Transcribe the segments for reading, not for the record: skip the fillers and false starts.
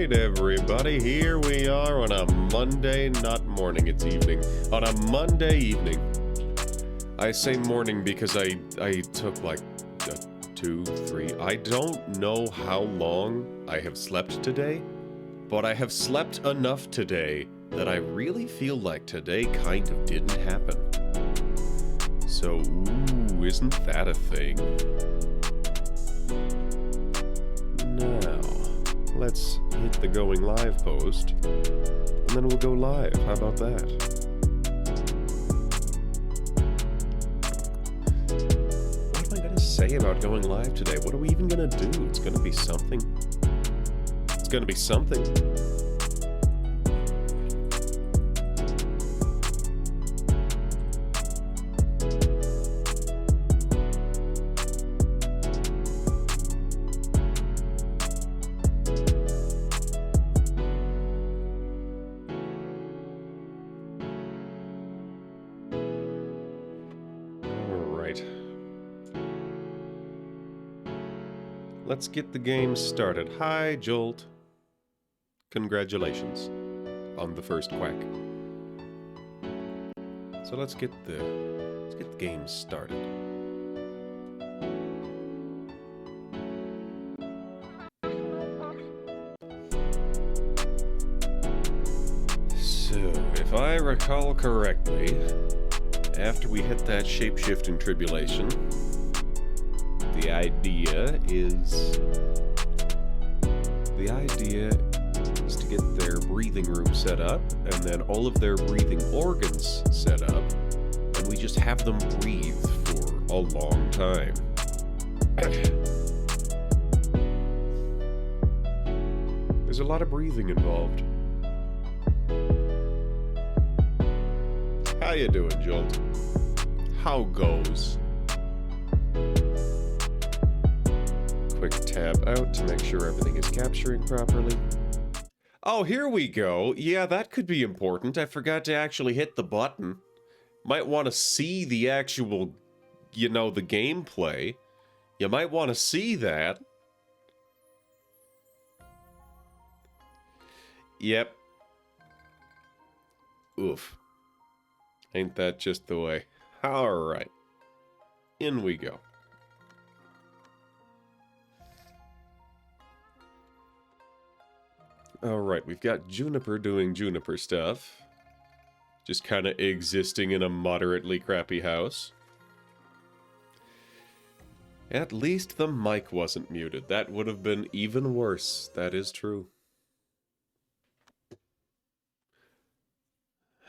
right, everybody, here we are on a Monday, not morning, it's evening. On a Monday evening. I say morning because I took like 2, 3, I don't know how long I have slept today, but I have slept enough today that I really feel like today kind of didn't happen. So, ooh, isn't that a thing? Now, let's hit the going live post, and then we'll go live. How about that? What am I gonna say about going live today? What are we even gonna do? It's gonna be something. It's gonna be something. Let's get the game started. Hi, Jolt. Congratulations on the first quack. So let's get the game started. So, if I recall correctly, after we hit that shapeshifting tribulation, the idea is to get their breathing room set up, and then all of their breathing organs set up, and we just have them breathe for a long time. There's a lot of breathing involved. How you doing, Jolt? How goes? Quick tab out to make sure everything is capturing properly. Oh, here we go. Yeah, that could be important. I forgot to actually hit the button. Might want to see the actual, the gameplay. You might want to see that. Yep. Oof. Ain't that just the way? Alright. In we go. Alright, we've got Juniper doing Juniper stuff. Just kind of existing in a moderately crappy house. At least the mic wasn't muted. That would have been even worse. That is true.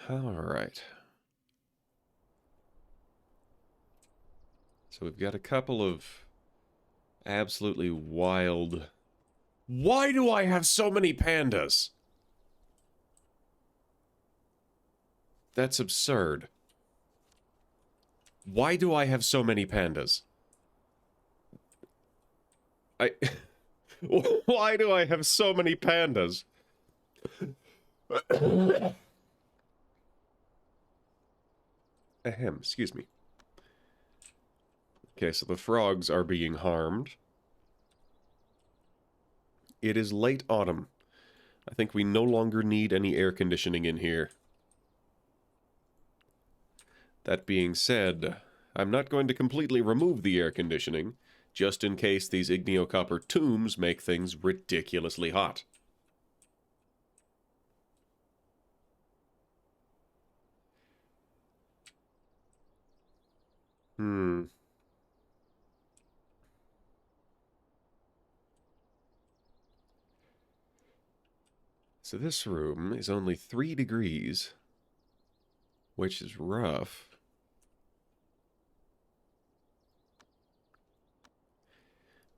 Alright. So we've got a couple of absolutely wild... Why do I have so many pandas? That's absurd. Why do I have so many pandas? Why do I have so many pandas? Ahem, excuse me. Okay, so the frogs are being harmed. It is late autumn. I think we no longer need any air conditioning in here. That being said, I'm not going to completely remove the air conditioning, just in case these igneocopper tombs make things ridiculously hot. So this room is only 3 degrees, which is rough.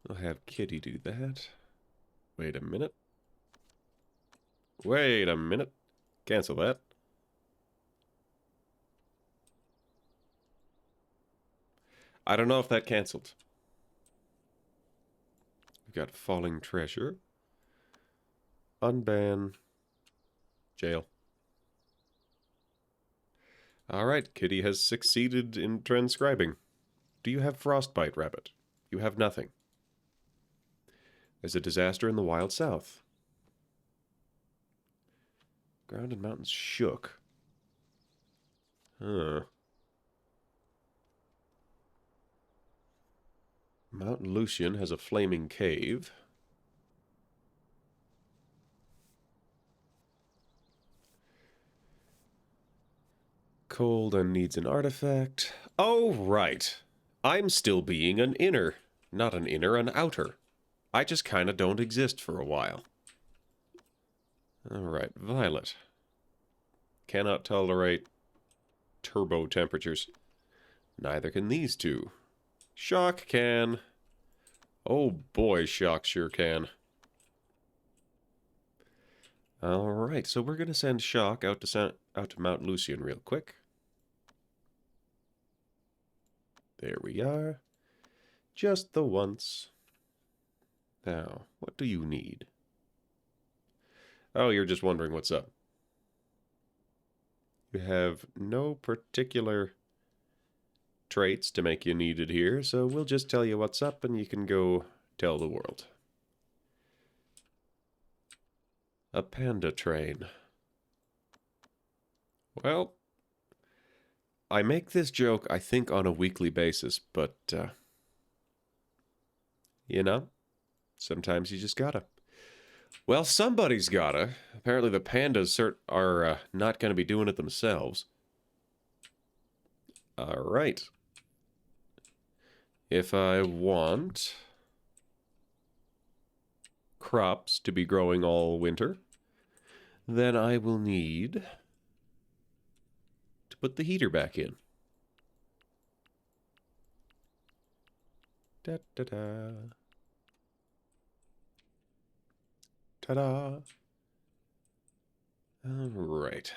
I'll have Kitty do that. Wait a minute. Wait a minute. Cancel that. I don't know if that canceled. We've got Falling Treasure. Unban. Jail. Alright, Kitty has succeeded in transcribing. Do you have frostbite, Rabbit? You have nothing. There's a disaster in the wild south. Ground and mountains shook. Huh. Mount Lucian has a flaming cave. Cold and needs an artifact. Oh, right. I'm still being an inner. Not an inner, an outer. I just kinda don't exist for a while. Alright, Violet. Cannot tolerate turbo temperatures. Neither can these two. Shock can. Oh boy, Shock sure can. Alright, so we're gonna send Shock out to Mount Lucian real quick. There we are. Just the once. Now, what do you need? Oh, you're just wondering what's up. You have no particular traits to make you needed here, so we'll just tell you what's up and you can go tell the world. A panda train. Well, I make this joke, I think, on a weekly basis, but, you know, sometimes you just gotta. Well, somebody's gotta. Apparently the pandas are not going to be doing it themselves. Alright. If I want crops to be growing all winter, then I will need to put the heater back in. Da-da-da. Ta-da! Alright.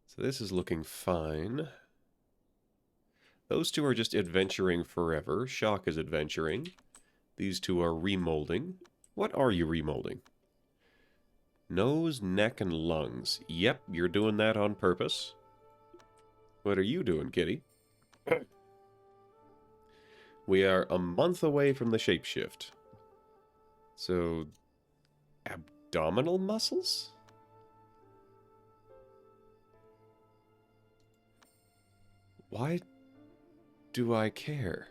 So this is looking fine. Those two are just adventuring forever. Shock is adventuring. These two are remolding. What are you remolding? Nose, neck, and lungs. Yep, you're doing that on purpose. What are you doing, kitty? We are a month away from the shapeshift. So, abdominal muscles? Why do I care?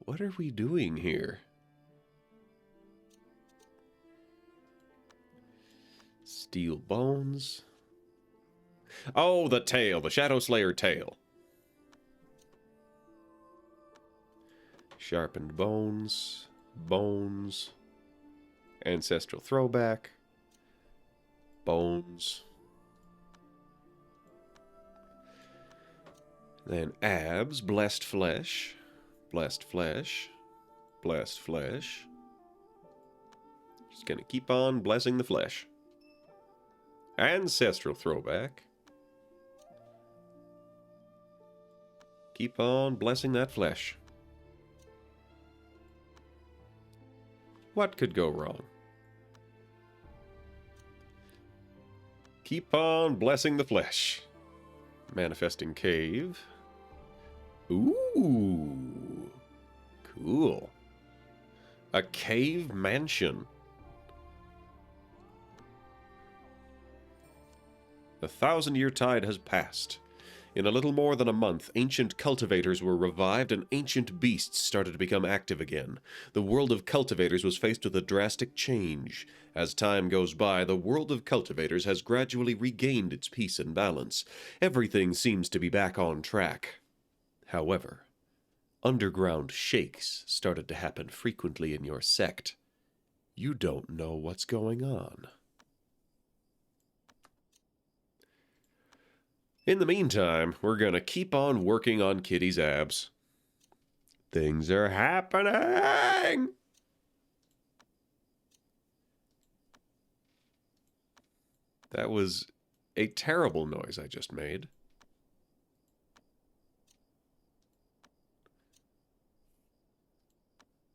What are we doing here? Steel bones. Oh, the tail, the Shadow Slayer tail. Sharpened bones, bones, ancestral throwback, bones. Then abs, blessed flesh, blessed flesh, blessed flesh. Just gonna keep on blessing the flesh. Ancestral throwback. Keep on blessing that flesh. What could go wrong? Keep on blessing the flesh. Manifesting cave. Ooh. Cool. A cave mansion. The 1,000-year tide has passed. In a little more than a month, ancient cultivators were revived and ancient beasts started to become active again. The world of cultivators was faced with a drastic change. As time goes by, the world of cultivators has gradually regained its peace and balance. Everything seems to be back on track. However, underground shakes started to happen frequently in your sect. You don't know what's going on. In the meantime, we're gonna keep on working on Kitty's abs. Things are happening! That was a terrible noise I just made.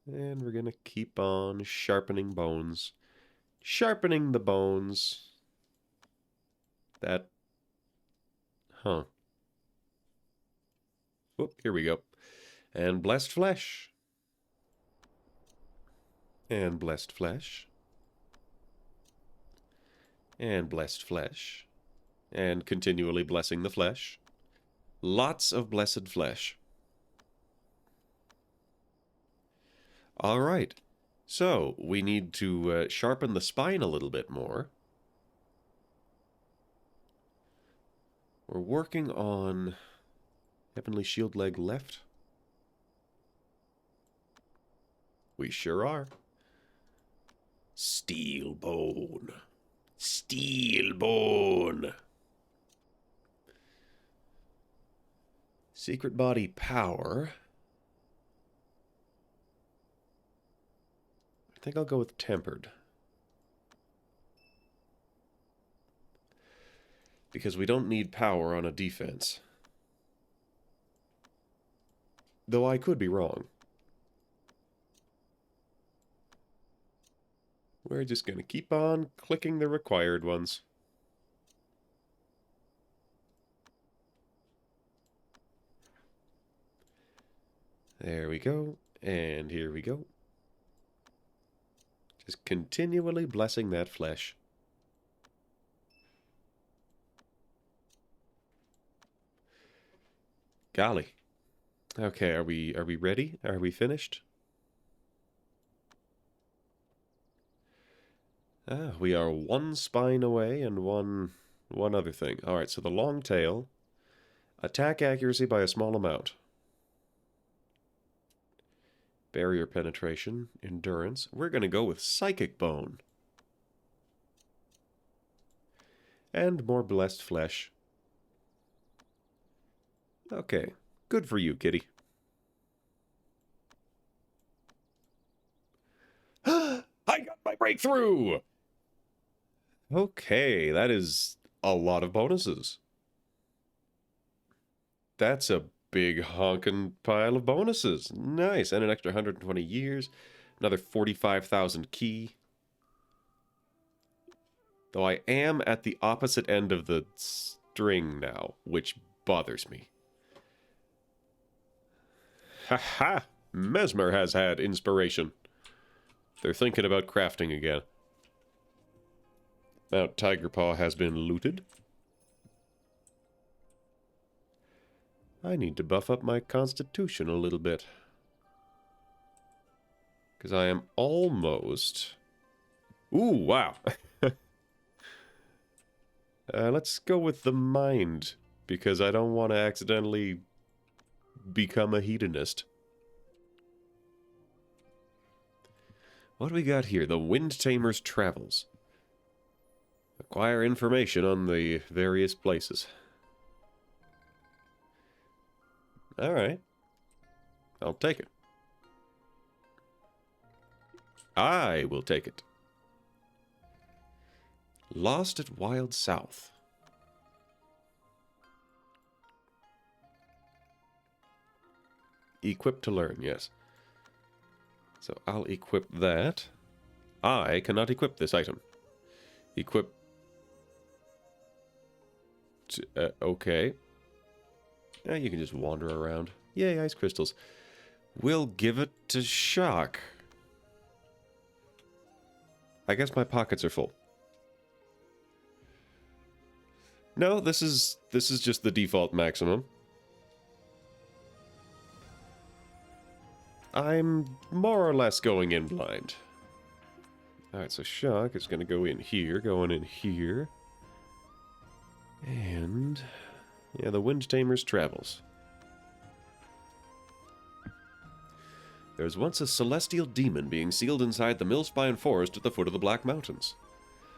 And we're gonna keep on sharpening bones. Sharpening the bones. That... Huh. Whoop, here we go. And blessed flesh. And blessed flesh. And blessed flesh. And continually blessing the flesh. Lots of blessed flesh. All right. So, we need to sharpen the spine a little bit more. We're working on Heavenly Shield leg left. We sure are. Steel bone. Steel bone. Secret body power. I think I'll go with tempered. Because we don't need power on a defense. Though I could be wrong. We're just going to keep on clicking the required ones. There we go. And here we go. Just continually blessing that flesh. Golly. Okay, are we ready? Are we finished? Ah, we are one spine away and one other thing. Alright, so the long tail. Attack accuracy by a small amount. Barrier penetration. Endurance. We're going to go with psychic bone. And more blessed flesh. Okay, good for you, kitty. I got my breakthrough! Okay, that is a lot of bonuses. That's a big honkin' pile of bonuses. Nice, and an extra 120 years. Another 45,000 key. Though I am at the opposite end of the string now, which bothers me. Ha-ha! Mesmer has had inspiration. They're thinking about crafting again. Mount Tigerpaw has been looted. I need to buff up my constitution a little bit. Because I am almost... Ooh, wow. Let's go with the mind. Because I don't want to accidentally become a hedonist. What do we got here? The Wind Tamer's Travels. Acquire information on the various places. Alright. I'll take it. I will take it. Lost at Wild South. Equip to learn, yes. So I'll equip that. I cannot equip this item. Equip... okay. You can just wander around. Yay, ice crystals. We'll give it to Shock. I guess my pockets are full. No, this is just the default maximum. I'm more or less going in blind. Alright, so Shock is going to go in here, going in here. And... yeah, the Wind Tamer's Travels. There was once a celestial demon being sealed inside the Millspine Forest at the foot of the Black Mountains.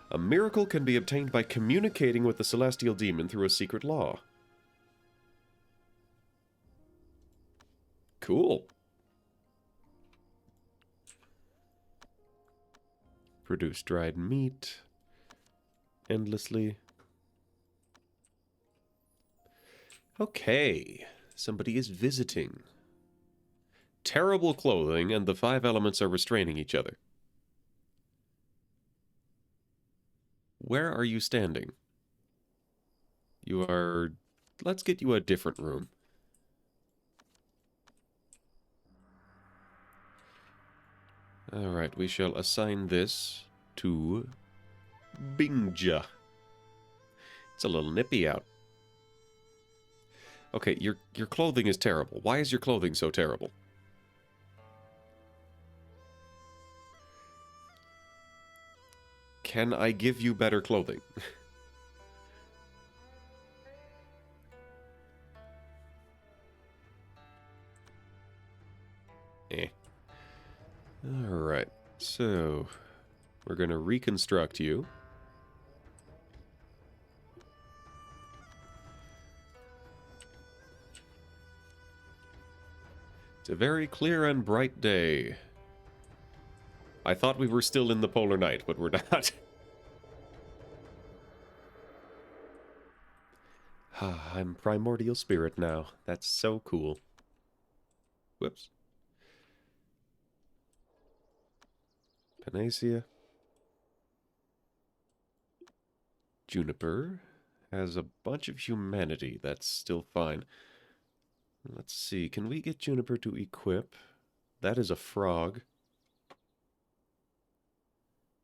A miracle can be obtained by communicating with the celestial demon through a secret law. Cool. Produce dried meat endlessly. Okay, somebody is visiting. Terrible clothing, and the 5 elements are restraining each other. Where are you standing? You are... let's get you a different room. Alright, we shall assign this to Bingja. It's a little nippy out. Okay, your clothing is terrible. Why is your clothing so terrible? Can I give you better clothing? Eh. Alright, so we're gonna reconstruct you. It's a very clear and bright day. I thought we were still in the polar night, but we're not. I'm primordial spirit now. That's so cool. Whoops. Panacea. Juniper has a bunch of humanity. That's still fine. Let's see. Can we get Juniper to equip? That is a frog.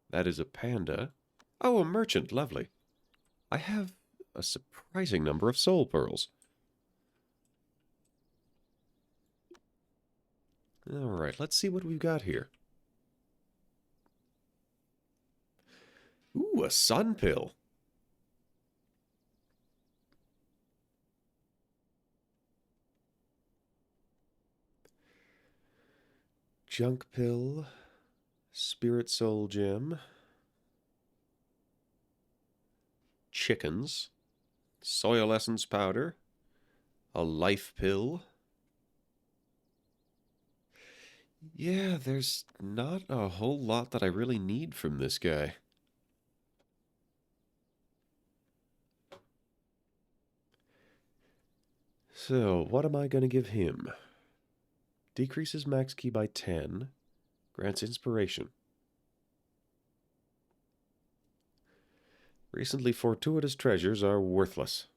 That is a panda. Oh, a merchant. Lovely. I have a surprising number of soul pearls. Alright, let's see what we've got here. Ooh, a sun pill. Junk pill. Spirit soul gem. Chickens. Soil essence powder. A life pill. Yeah, there's not a whole lot that I really need from this guy. So, what am I going to give him? Decreases max key by 10. Grants inspiration. Recently fortuitous treasures are worthless.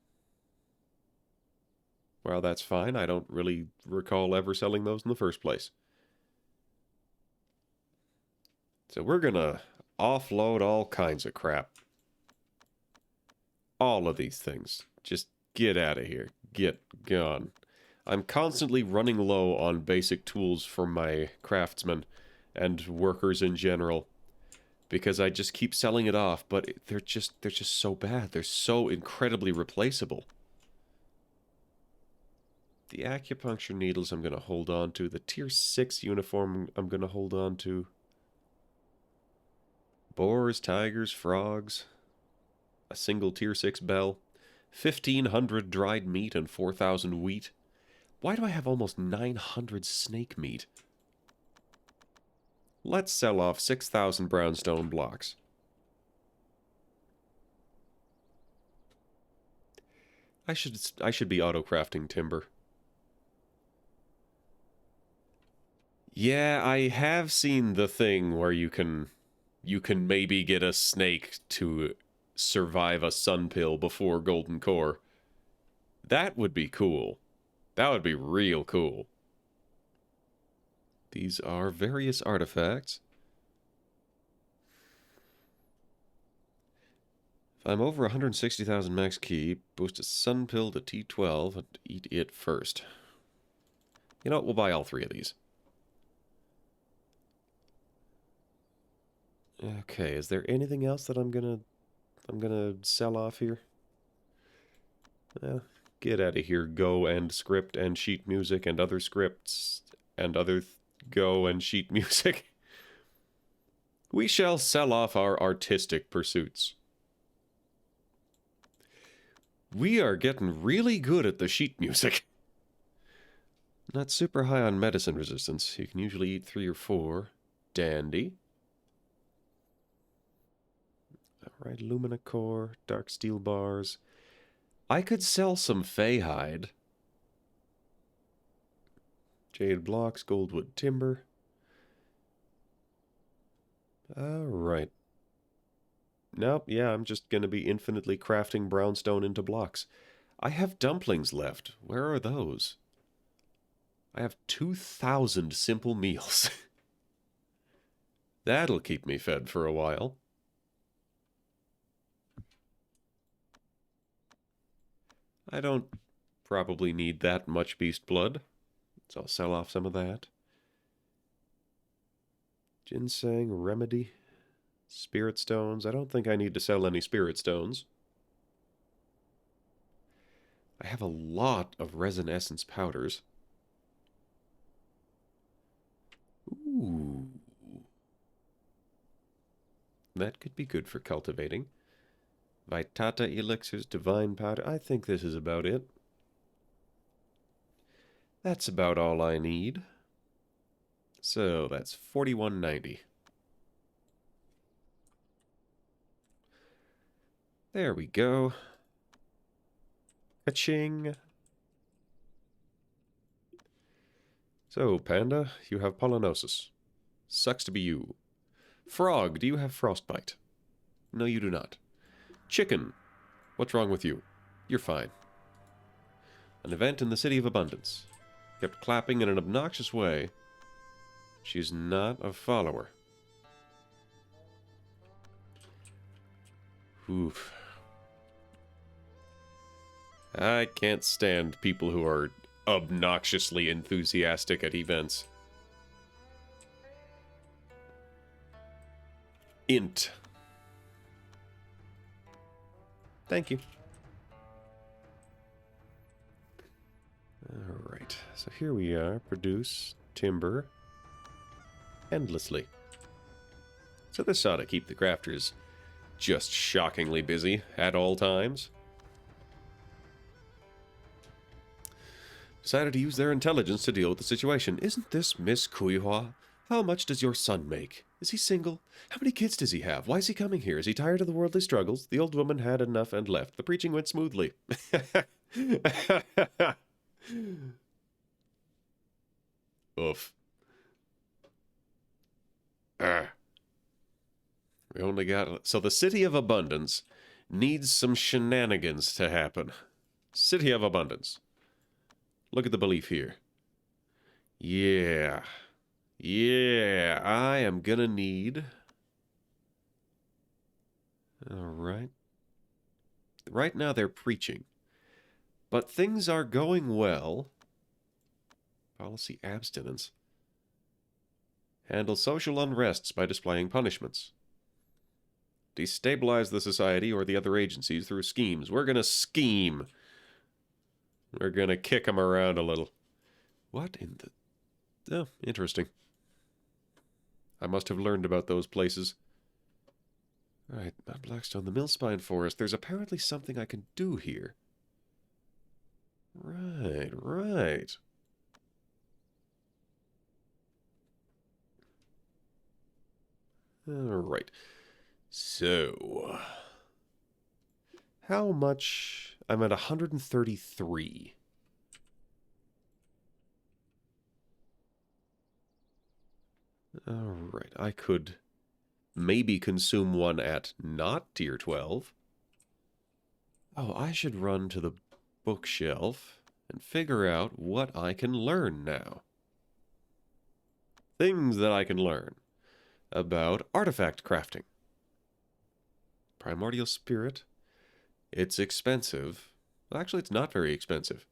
Well, that's fine. I don't really recall ever selling those in the first place. So we're gonna offload all kinds of crap. All of these things. Just get out of here. Get gone. I'm constantly running low on basic tools for my craftsmen and workers in general, because I just keep selling it off, but they're just so bad. They're so incredibly replaceable. The acupuncture needles I'm going to hold on to. The tier 6 uniform I'm going to hold on to. Boars, tigers, frogs. A single tier 6 bell. 1,500 dried meat and 4,000 wheat. Why do I have almost 900 snake meat? Let's sell off 6,000 brownstone blocks. I should be auto-crafting timber. Yeah, I have seen the thing where you can maybe get a snake to survive a sun pill before golden core. That would be cool. That would be real cool. These are various artifacts. If I'm over 160,000 max key, boost a sun pill to T12 and eat it first. You know what? We'll buy all 3 of these. Okay, is there anything else that I'm gonna sell off here? Get out of here, Go and script and sheet music and other scripts and other Go and sheet music. We shall sell off our artistic pursuits. We are getting really good at the sheet music. Not super high on medicine resistance. You can usually eat 3 or 4. Dandy. Alright, Lumina Core, Dark Steel Bars. I could sell some Feyhide. Jade Blocks, Goldwood Timber. Alright. Nope, yeah, I'm just gonna be infinitely crafting brownstone into blocks. I have dumplings left. Where are those? I have 2,000 simple meals. That'll keep me fed for a while. I don't probably need that much beast blood, so I'll sell off some of that. Ginseng, remedy, spirit stones. I don't think I need to sell any spirit stones. I have a lot of resin essence powders. Ooh. That could be good for cultivating. Vitata elixirs, divine powder. I think this is about it. That's about all I need. So that's $41.90. There we go. Ka-ching. So, Panda, you have pollinosis. Sucks to be you. Frog, do you have frostbite? No, you do not. Chicken, what's wrong with you? You're fine. An event in the City of Abundance. Kept clapping in an obnoxious way. She's not a follower. Oof. I can't stand people who are obnoxiously enthusiastic at events. Int. Thank you. Alright, so here we are. Produce timber endlessly. So this ought to keep the crafters just shockingly busy at all times. Decided to use their intelligence to deal with the situation. Isn't this Miss Kuihua? How much does your son make? Is he single? How many kids does he have? Why is he coming here? Is he tired of the worldly struggles? The old woman had enough and left. The preaching went smoothly. Oof. We only got... So the City of Abundance needs some shenanigans to happen. City of Abundance. Look at the belief here. Yeah. Yeah, I am gonna need... Alright. Right now they're preaching. But things are going well. Policy abstinence. Handle social unrests by displaying punishments. Destabilize the society or the other agencies through schemes. We're gonna scheme. We're gonna kick them around a little. What in the... Oh, interesting. I must have learned about those places. Alright, Mount Blackstone, the Millspine Forest. There's apparently something I can do here. Right. Alright. So... How much... I'm at 133. Alright, I could maybe consume one at not tier 12. Oh, I should run to the bookshelf and figure out what I can learn now. Things that I can learn about artifact crafting. Primordial Spirit. It's expensive. Actually, it's not very expensive.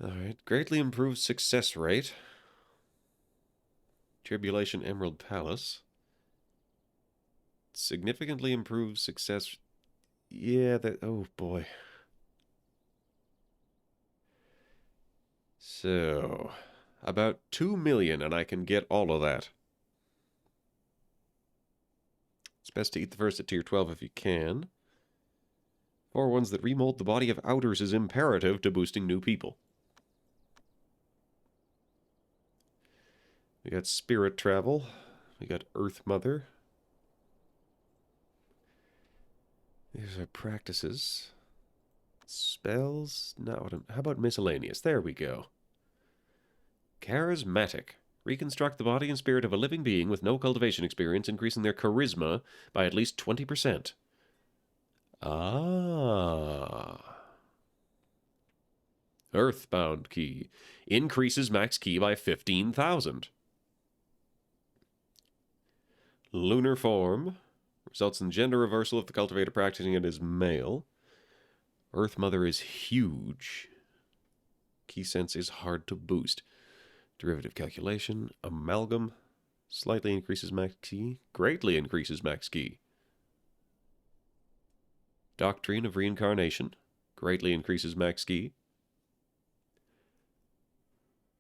Alright, greatly improved success rate. Tribulation Emerald Palace. Significantly improved success. Yeah, that... Oh, boy. So... About 2 million, and I can get all of that. It's best to eat the first at tier 12 if you can. 4 ones that remold the body of outers is imperative to boosting new people. We got Spirit Travel. We got Earth Mother. These are practices. Spells? No, how about miscellaneous? There we go. Charismatic. Reconstruct the body and spirit of a living being with no cultivation experience, increasing their charisma by at least 20%. Ah. Earthbound key. Increases max key by 15,000. Lunar form. Results in gender reversal if the cultivator practicing it is male. Earth Mother is huge. Key sense is hard to boost. Derivative calculation. Amalgam. Slightly increases max ki. Greatly increases max ki. Doctrine of Reincarnation. Greatly increases max ki.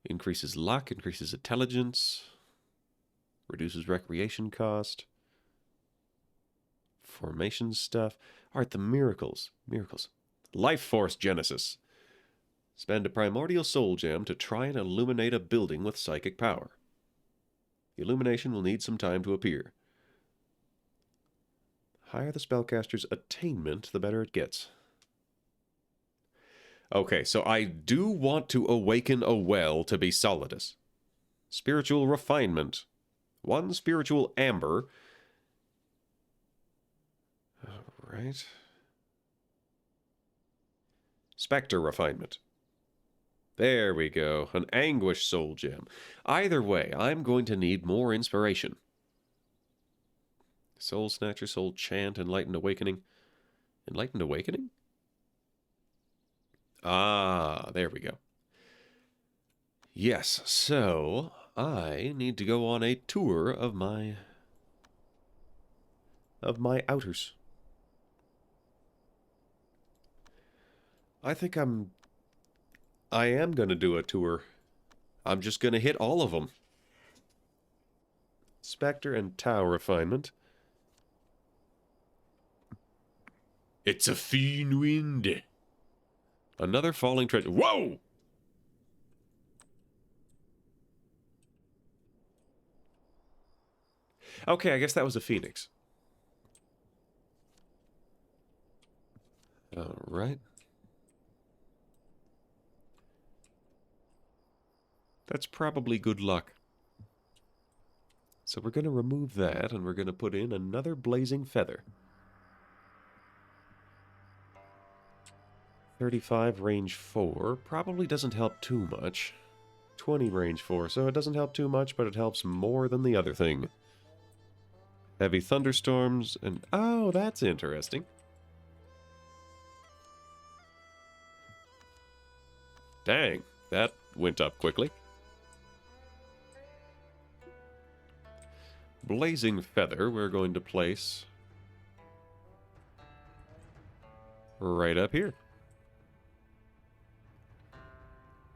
Increases luck. Increases intelligence. Reduces recreation cost. Formation stuff. Alright, the miracles. Miracles. Life Force Genesis. Spend a primordial soul gem to try and illuminate a building with psychic power. The illumination will need some time to appear. The higher the spellcaster's attainment, the better it gets. Okay, so I do want to awaken a well to be Solidus. Spiritual refinement. 1 spiritual amber. Alright. Spectre refinement. There we go. An anguish soul gem. Either way, I'm going to need more inspiration. Soul Snatcher, Soul Chant, Enlightened Awakening. Enlightened Awakening? Ah, there we go. Yes, so I need to go on a tour of my outers. I think I am going to do a tour. I'm just going to hit all of them. Spectre and Tau refinement. It's a fiend wind. Another falling treasure. Whoa! Okay, I guess that was a phoenix. Alright. That's probably good luck. So we're going to remove that, and we're going to put in another blazing feather. 35 range 4. Probably doesn't help too much. 20 range 4, so it doesn't help too much, but it helps more than the other thing. Heavy thunderstorms, and... oh, that's interesting. Dang, that went up quickly. Blazing feather we're going to place right up here.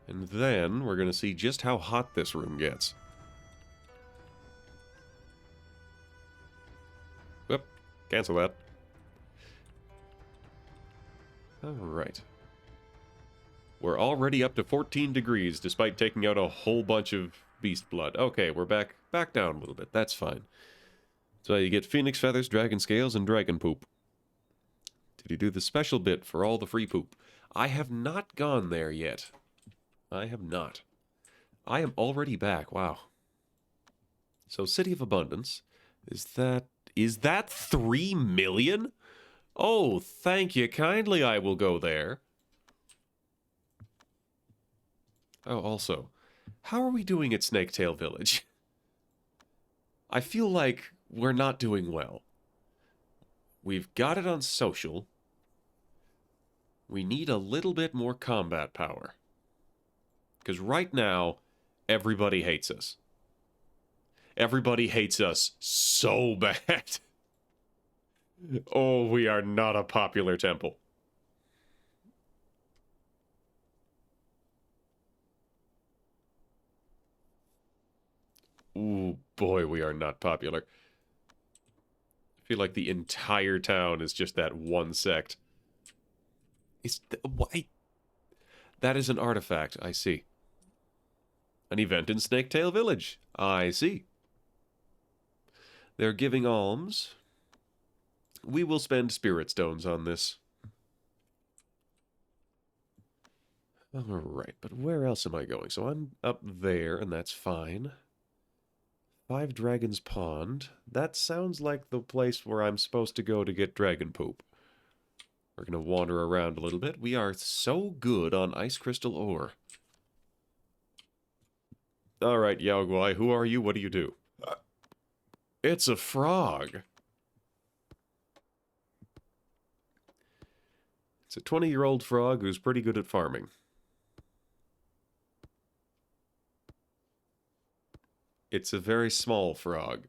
And then we're going to see just how hot this room gets. Whoop, cancel that. Alright. We're already up to 14 degrees despite taking out a whole bunch of beast blood. Okay, we're back down a little bit. That's fine. So you get phoenix feathers, dragon scales, and dragon poop. Did you do the special bit for all the free poop? I have not gone there yet. I have not. I am already back. Wow. So City of Abundance. Is that 3 million? Oh, thank you kindly. I will go there. Oh, also, how are we doing at Snaketail Village? I feel like we're not doing well. We've got it on social. We need a little bit more combat power. Because right now, everybody hates us. Everybody hates us so bad. Oh, we are not a popular temple. Ooh, boy, we are not popular. I feel like the entire town is just that one sect. Why? That is an artifact, I see. An event in Snaketail Village, I see. They're giving alms. We will spend spirit stones on this. Alright, but where else am I going? So I'm up there, and that's fine. 5 Dragons Pond. That sounds like the place where I'm supposed to go to get dragon poop. We're going to wander around a little bit. We are so good on ice crystal ore. Alright, Yao Guai, who are you? What do you do? It's a frog. It's a 20-year-old frog who's pretty good at farming. It's a very small frog.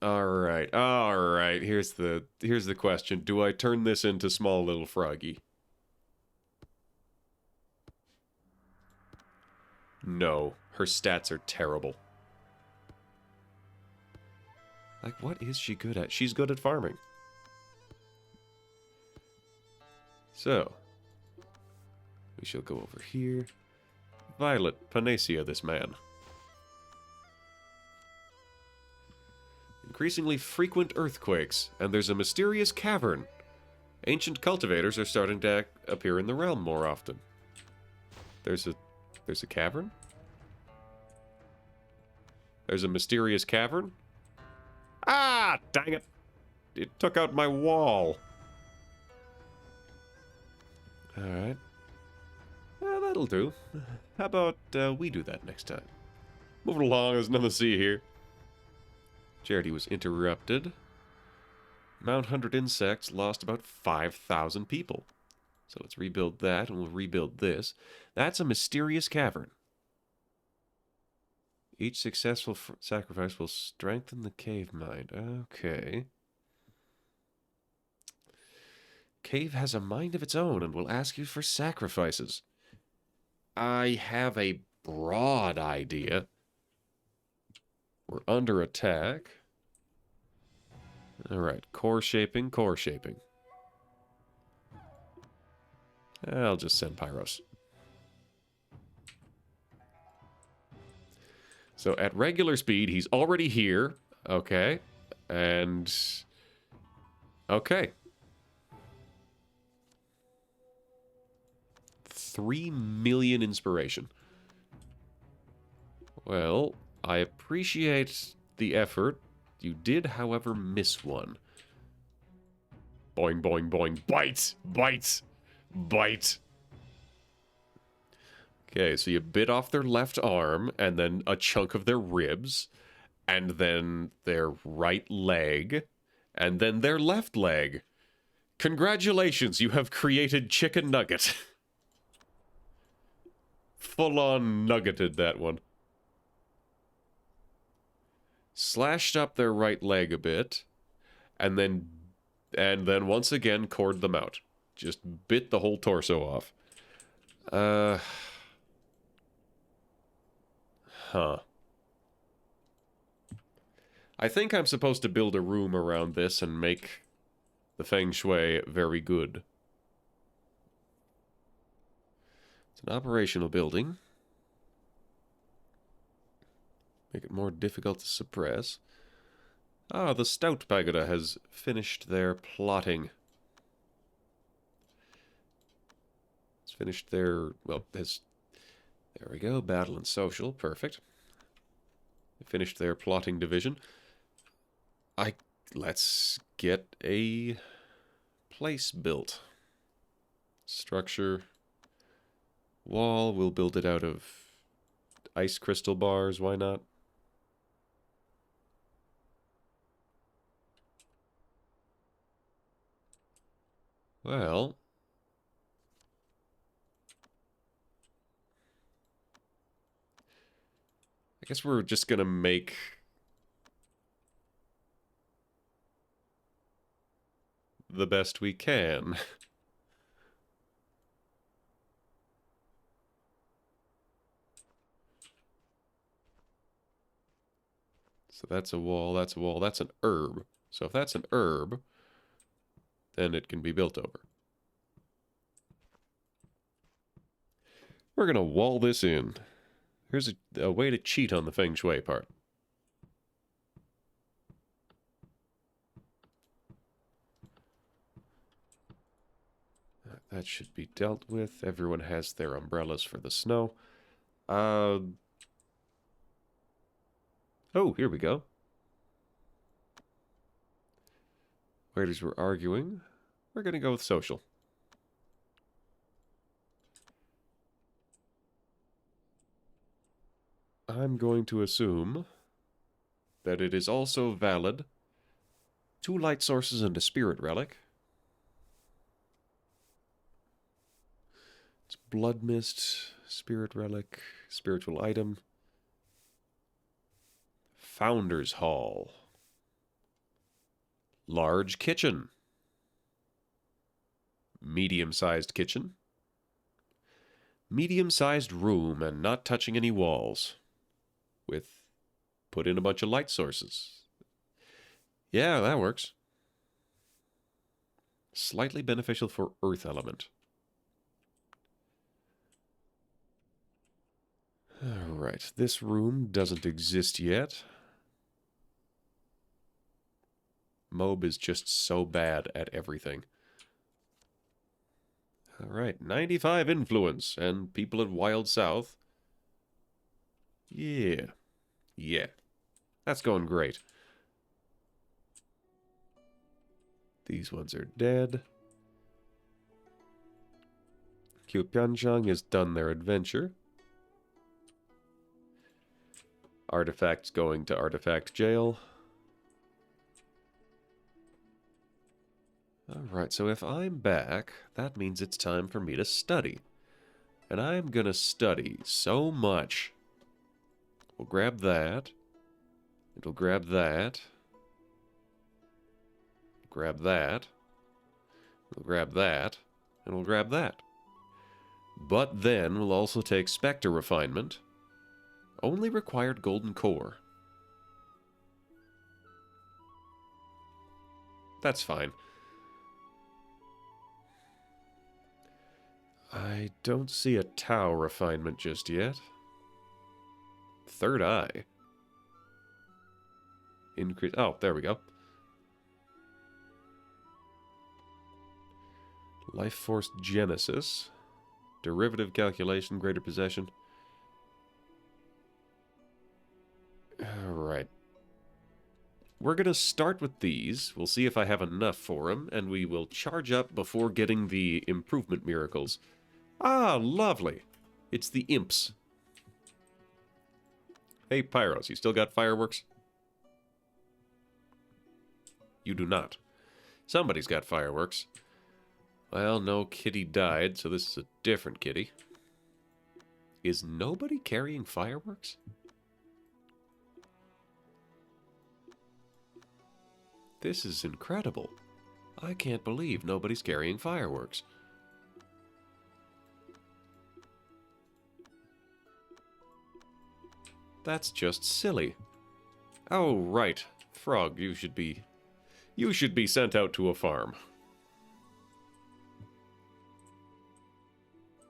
All right. Here's the question. Do I turn this into small little froggy? No. Her stats are terrible. Like, what is she good at? She's good at farming. So, we shall go over here. Violet, Panacea this man. Increasingly frequent earthquakes, and there's a mysterious cavern. Ancient cultivators are starting to appear in the realm more often. There's a cavern? There's a mysterious cavern? Ah, dang it. It took out my wall. Alright. Well, that'll do. How about we do that next time? Moving along, there's nothing to see here. Charity was interrupted. Mount 100 insects lost about 5,000 people. So let's rebuild that, and we'll rebuild this. That's a mysterious cavern. Each successful sacrifice will strengthen the cave mind. Okay. Cave has a mind of its own and will ask you for sacrifices. I have a broad idea. We're under attack. Alright, core shaping, core shaping. I'll just send Pyros. So at regular speed, he's already here. Okay. And... okay. 3 million inspiration. Well, I appreciate the effort. You did, however, miss one. Boing, boing, boing. Bite! Bite! Bite! Okay, so you bit off their left arm, and then a chunk of their ribs, and then their right leg, and then their left leg. Congratulations, you have created Chicken Nugget. Full-on nuggeted that one. Slashed up their right leg a bit, and then once again cored them out. Just bit the whole torso off. Huh. I think I'm supposed to build a room around this and make the Feng Shui very good. It's an operational building. Make it more difficult to suppress. Ah, the Stout Pagoda has finished their plotting. It's finished their... well, there we go, battle and social, perfect. They finished their plotting division. Let's get a place built. Structure. Wall, we'll build it out of ice crystal bars, why not? Well... I guess we're just gonna make... the best we can. So that's a wall, that's a wall, that's an herb. So if that's an herb, then it can be built over. We're gonna wall this in. Here's a way to cheat on the Feng Shui part. That should be dealt with. Everyone has their umbrellas for the snow. Oh, here we go. Waiters were arguing. We're gonna go with social. I'm going to assume that it is also valid. 2 light sources and a spirit relic. It's blood mist, spirit relic, spiritual item. Founders Hall. Large kitchen. Medium-sized kitchen. Medium-sized room and not touching any walls. With put in a bunch of light sources. Yeah, that works. Slightly beneficial for earth element. Alright, this room doesn't exist yet. Mob is just so bad at everything. Alright, 95 influence, and people at Wild South. Yeah. Yeah. That's going great. These ones are dead. Kyupianchang has done their adventure. Artifacts going to Artifact Jail. Alright, so if I'm back, that means it's time for me to study. And I'm gonna study so much. We'll grab that. It'll grab that. Grab that. We'll grab that. And we'll grab that. But then we'll also take Spectre Refinement. Only required golden core. That's fine. I don't see a Tau refinement just yet. Third eye. Increase. Oh, there we go. Life Force Genesis. Derivative calculation, greater possession. Alright. We're going to start with these. We'll see if I have enough for them, and we will charge up before getting the improvement miracles. Ah, lovely. It's the imps. Hey, Pyros, you still got fireworks? You do not. Somebody's got fireworks. Well, no kitty died, so this is a different kitty. Is nobody carrying fireworks? This is incredible. I can't believe nobody's carrying fireworks. That's just silly. Oh, right. Frog, you should be sent out to a farm.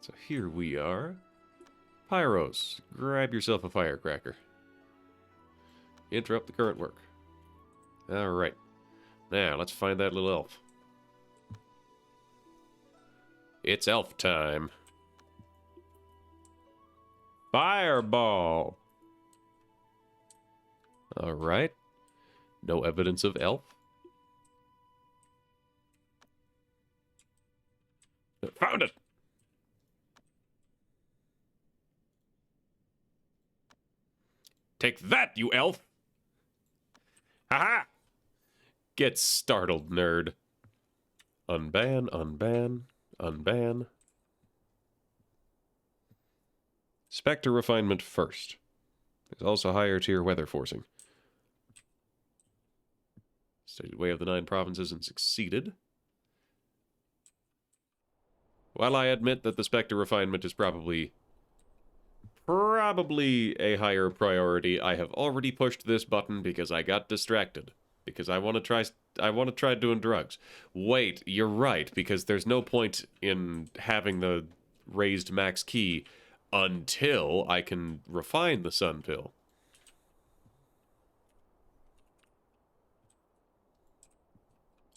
So here we are. Pyros, grab yourself a firecracker. Interrupt the current work. Alright. Now, let's find that little elf. It's elf time. Fireball! Alright. No evidence of elf. Found it! Take that, you elf! Haha! Get startled, nerd. Unban, unban, unban. Spectre Refinement first. There's also higher tier weather forcing. Studied Way of the Nine Provinces and succeeded. While I admit that the Spectre Refinement is probably a higher priority, I have already pushed this button because I got distracted. Because I want to try doing drugs. Wait, you're right, because there's no point in having the raised max key until I can refine the sun pill.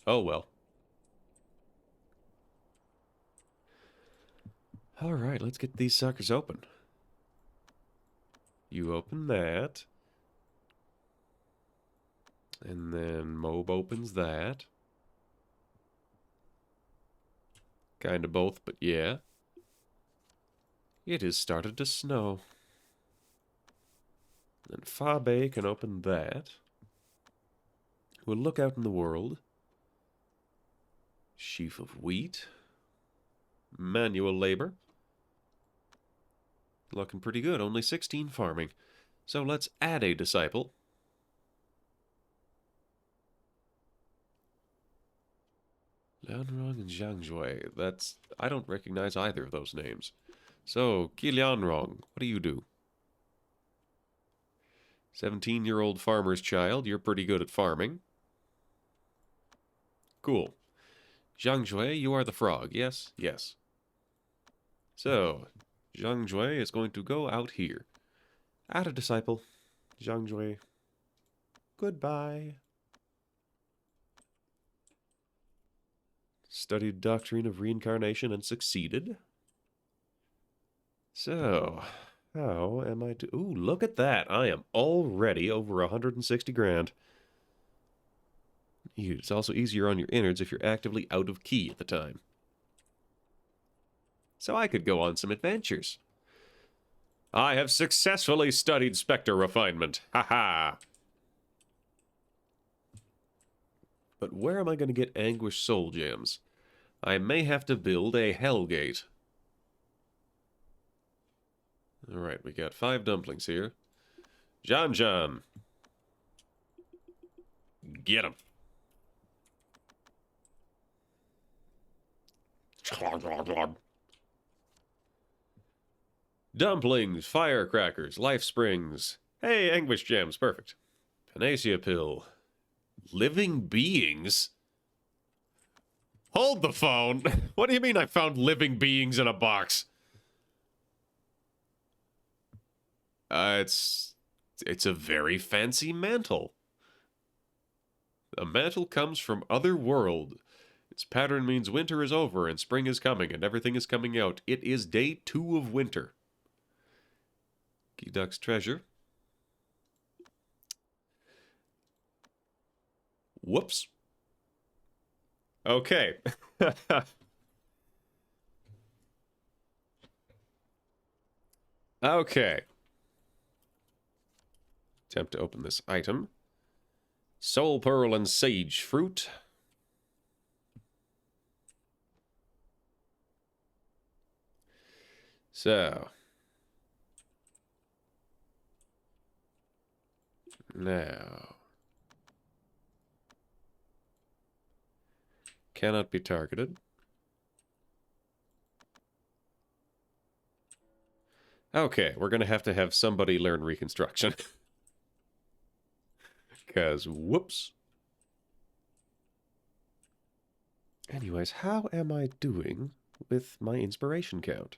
Oh well. Alright, let's get these suckers open. You open that. And then Mob opens that. Kinda both, but yeah. It has started to snow. Then Fabe can open that. We'll look out in the world. Sheaf of wheat. Manual labor. Looking pretty good. Only 16 farming. So let's add a disciple. Lianrong and Zhang Jue. I don't recognize either of those names. So, Qi Lianrong, what do you do? 17-year-old farmer's child. You're pretty good at farming. Cool. Zhang Jue, you are the frog. Yes? Yes. So, Zhang Jue is going to go out here. Add a disciple. Zhang Jue. Goodbye. Studied doctrine of reincarnation and succeeded. So, how am I to... Ooh, look at that. I am already over 160 grand. It's also easier on your innards if you're actively out of key at the time. So I could go on some adventures. I have successfully studied Spectre refinement. Ha-ha! But where am I going to get Anguish Soul Gems? I may have to build a Hellgate. Alright, we got 5 dumplings here. John. Get him. Dumplings, firecrackers, life springs. Hey, Anguish Gems, perfect. Panacea pill. Living beings? Hold the phone. What do you mean I found living beings in a box? It's a very fancy mantle. A mantle comes from other world. Its pattern means winter is over and spring is coming and everything is coming out. It is day 2 of winter. Geeduck's treasure. Whoops. Okay. Okay. Attempt to open this item. Soul Pearl and Sage Fruit. So. Now. Cannot be targeted. Okay, we're going to have somebody learn Reconstruction. Because, whoops. Anyways, how am I doing with my inspiration count?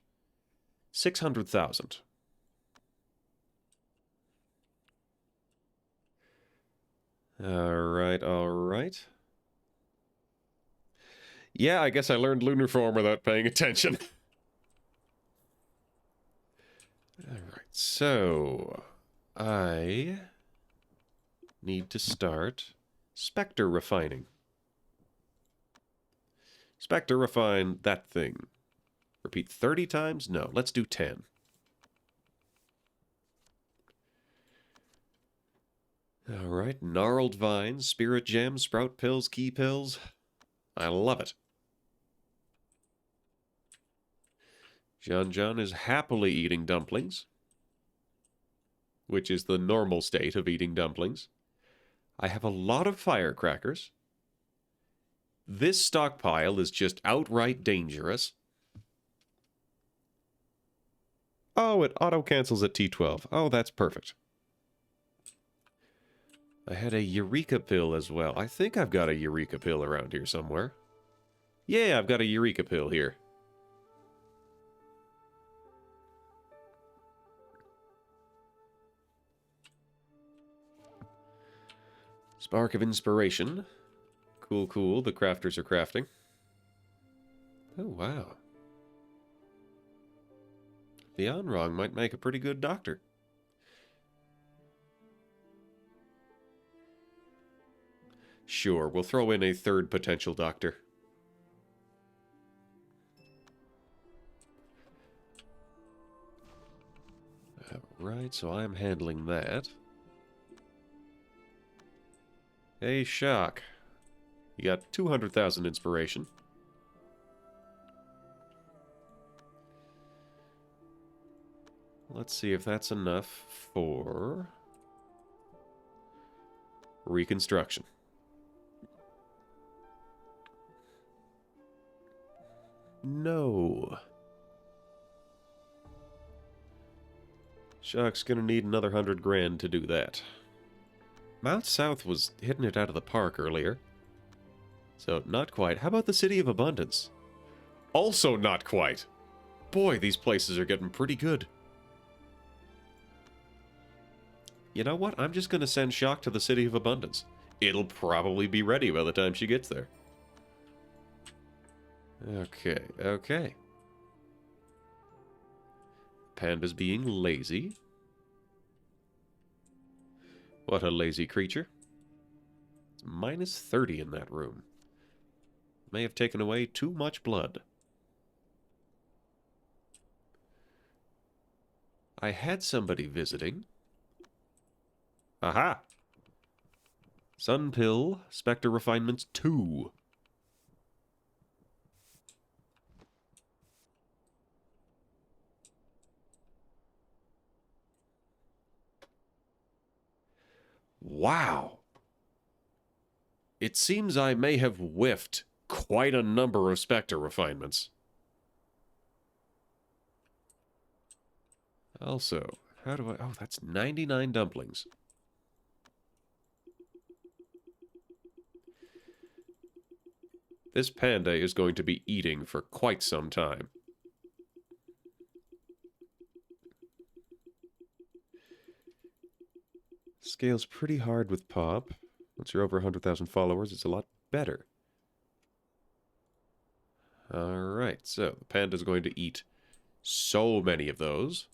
600,000. Alright. Yeah, I guess I learned Lunar Form without paying attention. Alright, so... I need to start Spectre refining. Spectre refine that thing. Repeat 30 times? No, let's do 10. Alright, gnarled vines, spirit gems, sprout pills, key pills. I love it. John is happily eating dumplings, which is the normal state of eating dumplings. I have a lot of firecrackers. This stockpile is just outright dangerous. Oh, it auto-cancels at T12. Oh, that's perfect. I had a Eureka pill as well. I think I've got a Eureka pill around here somewhere. Yeah, I've got a Eureka pill here. Spark of Inspiration. Cool. The crafters are crafting. Oh, wow. Lianrong might make a pretty good doctor. Sure, we'll throw in a third potential doctor. Right, so I'm handling that. Hey, Shock. You got 200,000 inspiration. Let's see if that's enough for reconstruction. No. Shock's gonna need another 100 grand to do that. Mount South was hitting it out of the park earlier. So, not quite. How about the City of Abundance? Also not quite. Boy, these places are getting pretty good. You know what? I'm just going to send Shock to the City of Abundance. It'll probably be ready by the time she gets there. Okay, okay. Panda's being lazy. What a lazy creature. It's minus 30 in that room. May have taken away too much blood. I had somebody visiting. Aha! Sun Pill, Spectre Refinements 2. Wow! It seems I may have whiffed quite a number of Spectre Refinements. Also, how do I... Oh, that's 99 dumplings. This panda is going to be eating for quite some time. Scales pretty hard with Pop. Once you're over 100,000 followers, it's a lot better. Alright, so the panda's going to eat so many of those.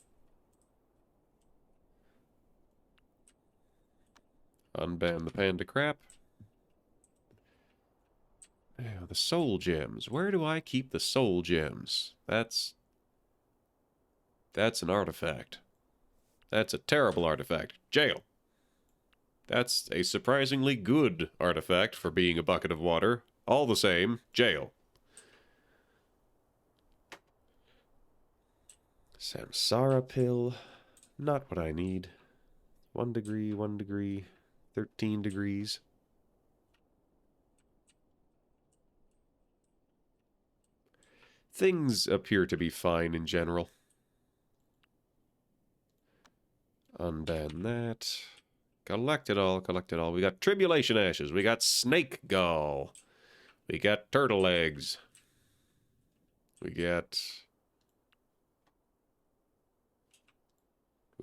Unban the panda crap. Yeah, the soul gems. Where do I keep the soul gems? That's an artifact. That's a terrible artifact. Jail. That's a surprisingly good artifact for being a bucket of water. All the same, jail. Samsara pill. Not what I need. 1 degree, 1 degree, 13 degrees. Things appear to be fine in general. Unban that. Collect it all, collect it all. We got Tribulation Ashes. We got Snake Gall. We got Turtle Eggs. We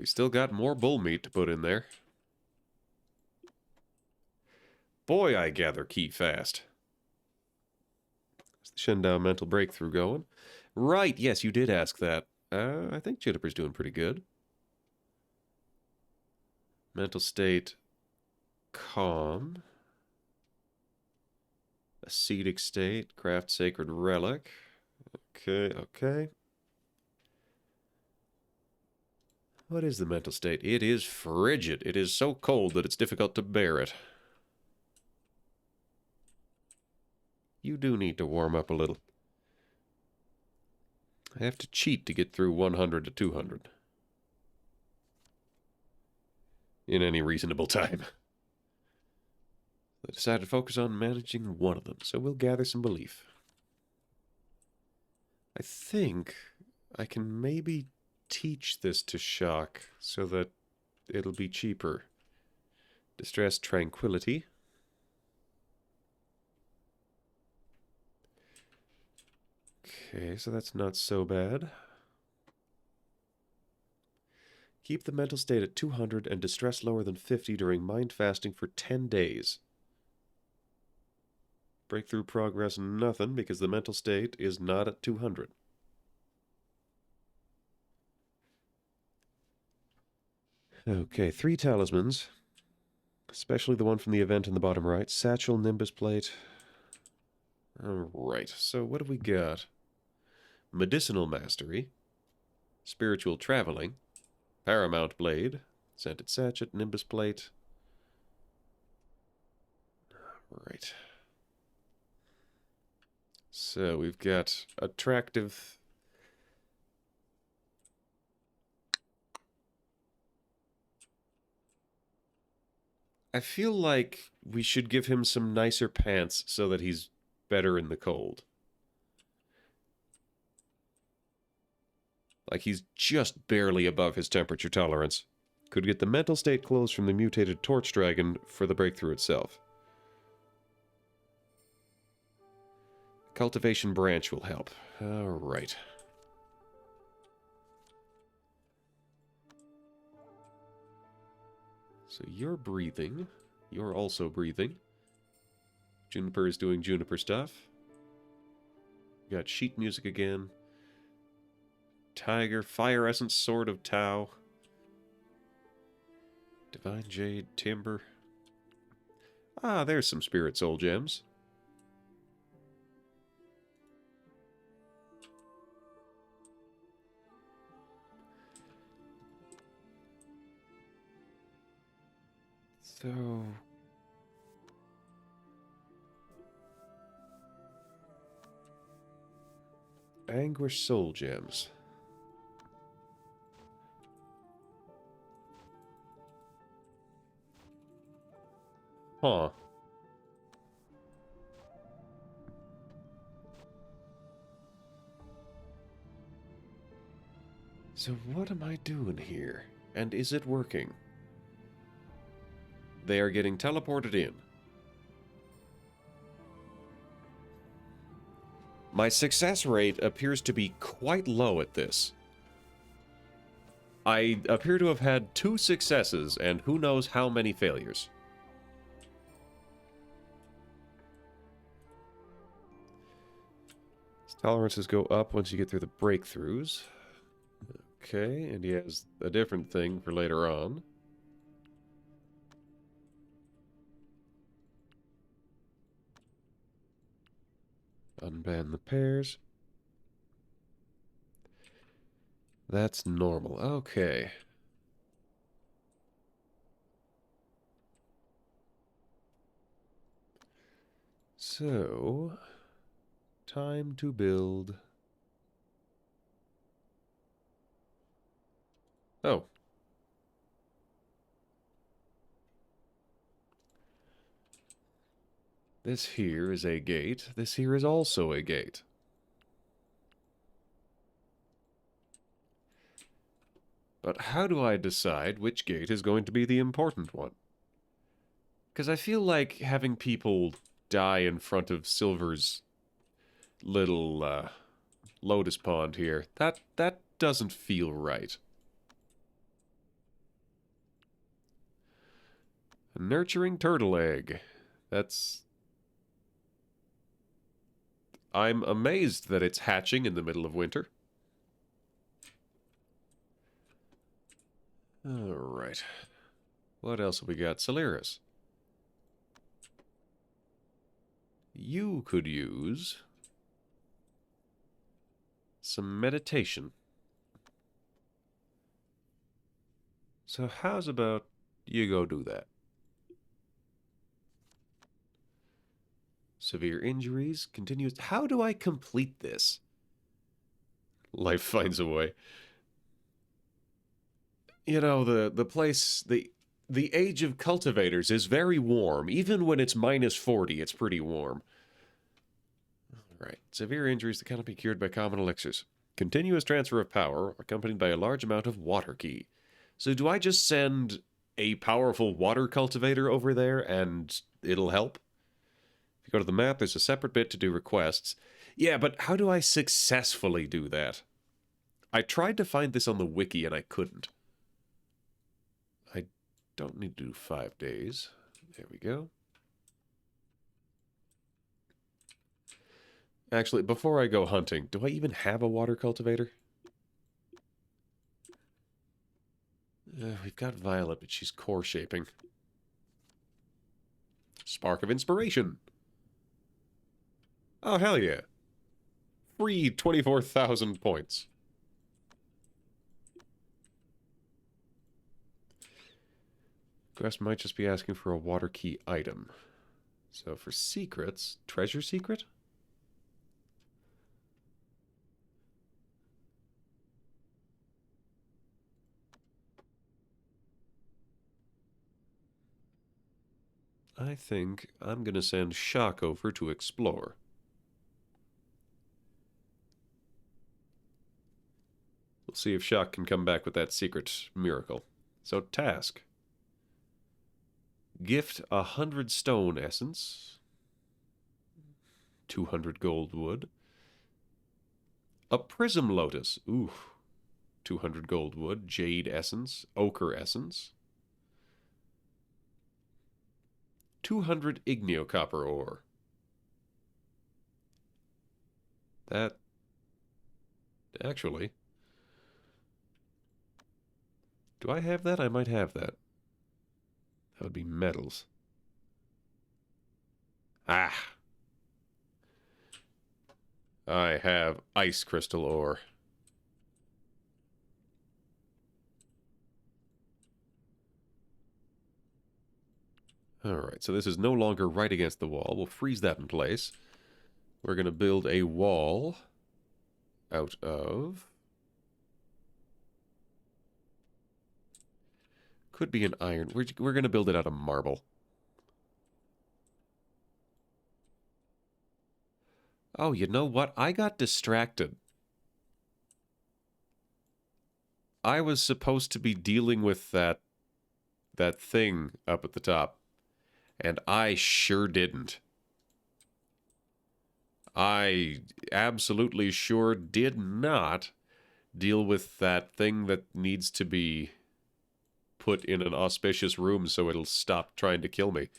still got more bull meat to put in there. Boy, I gather key fast. Is the Shendao mental breakthrough going? Right, yes, you did ask that. I think Juniper's doing pretty good. Mental state, calm. Ascetic state, craft sacred relic. Okay, okay. What is the mental state? It is frigid. It is so cold that it's difficult to bear it. You do need to warm up a little. I have to cheat to get through 100 to 200. In any reasonable time. I decided to focus on managing one of them, so we'll gather some belief. I think I can maybe teach this to Shock so that it'll be cheaper. Distress Tranquility. Okay, so that's not so bad. Keep the mental state at 200 and distress lower than 50 during mind fasting for 10 days. Breakthrough progress, nothing, because the mental state is not at 200. Okay, 3 talismans. Especially the one from the event in the bottom right. Satchel, Nimbus Plate. Alright, so what have we got? Medicinal Mastery. Spiritual Traveling. Paramount Blade. Scented Sachet, Nimbus Plate. Right. So we've got attractive... I feel like we should give him some nicer pants so that he's better in the cold. Like he's just barely above his temperature tolerance. Could get the mental state clothes from the mutated Torch Dragon for the breakthrough itself. Cultivation branch will help. Alright. So you're breathing. You're also breathing. Juniper is doing Juniper stuff. Got sheet music again. Tiger, Fire Essence, Sword of Tau. Divine Jade, Timber. Ah, there's some Spirit Soul Gems. So... Anguish Soul Gems. Huh. So what am I doing here? And is it working? They are getting teleported in. My success rate appears to be quite low at this. I appear to have had 2 successes and who knows how many failures. His tolerances go up once you get through the breakthroughs. Okay, and he has a different thing for later on. Unban the pairs. That's normal. Okay. So, time to build. Oh. This here is a gate. This here is also a gate. But how do I decide which gate is going to be the important one? Because I feel like having people die in front of Silver's little lotus pond here, that doesn't feel right. A nurturing turtle egg. That's... I'm amazed that it's hatching in the middle of winter. Alright. What else have we got? Celeris. You could use some meditation. So how's about you go do that? Severe injuries, continues... How do I complete this? Life finds a way. You know, the place... The age of cultivators is very warm. Even when it's minus 40, it's pretty warm. Alright. Severe injuries that cannot be cured by common elixirs. Continuous transfer of power, accompanied by a large amount of water ki. So do I just send a powerful water cultivator over there and it'll help? If you go to the map, there's a separate bit to do requests. Yeah, but how do I successfully do that? I tried to find this on the wiki and I couldn't. I don't need to do 5 days. There we go. Actually, before I go hunting, do I even have a water cultivator? We've got Violet, but she's core shaping. Spark of Inspiration. Oh, hell yeah. Free 24,000 points. Quest might just be asking for a water key item. So for secrets, treasure secret? I think I'm going to send Shock over to explore. We'll see if Shock can come back with that secret miracle. So, task. Gift 100 stone essence. 200 gold wood. A prism lotus. Ooh. 200 gold wood. Jade essence. Ochre essence. 200 igneocopper ore. That... Actually... Do I have that? I might have that. That would be metals. Ah! I have ice crystal ore. Alright, so this is no longer right against the wall. We'll freeze that in place. We're going to build a wall out of... Could be an iron. We're going to build it out of marble. Oh, you know what? I got distracted. I was supposed to be dealing with that thing up at the top. And I sure didn't. I absolutely sure did not deal with that thing that needs to be put in an auspicious room so it'll stop trying to kill me.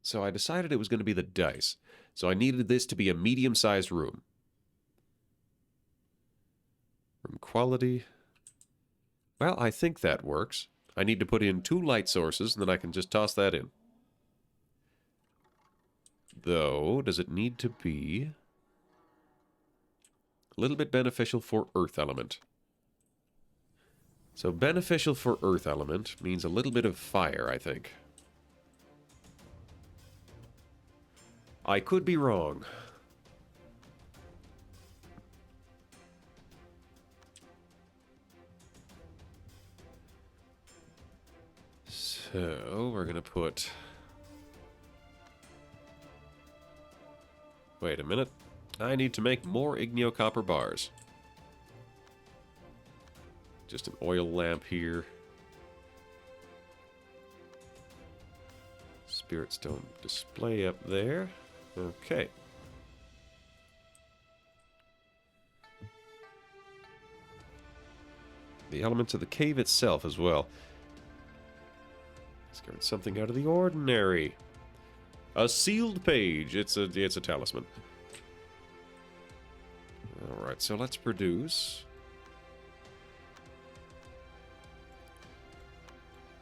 So I decided it was going to be the dice. So I needed this to be a medium-sized room. Room quality. Well, I think that works. I need to put in 2 light sources, and then I can just toss that in. Though, does it need to be a little bit beneficial for earth element? So beneficial for earth element means a little bit of fire, I think. I could be wrong. So, we're going to put... Wait a minute. I need to make more igneocopper bars. Just an oil lamp here. Spirit stone display up there. Okay. The elements of the cave itself as well. Discovered something out of the ordinary. A sealed page. It's a talisman. Alright, so let's produce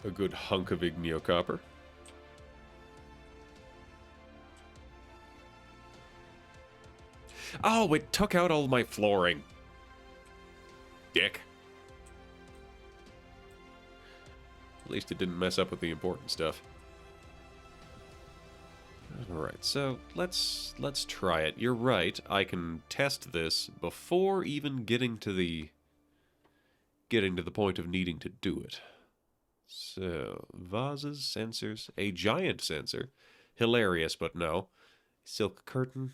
a good hunk of igneocopper. Oh, it took out all my flooring. Dick. At least it didn't mess up with the important stuff. Alright, so let's try it. You're right, I can test this before even getting to the point of needing to do it. So, vases, sensors, a giant sensor. Hilarious, but no. Silk curtain.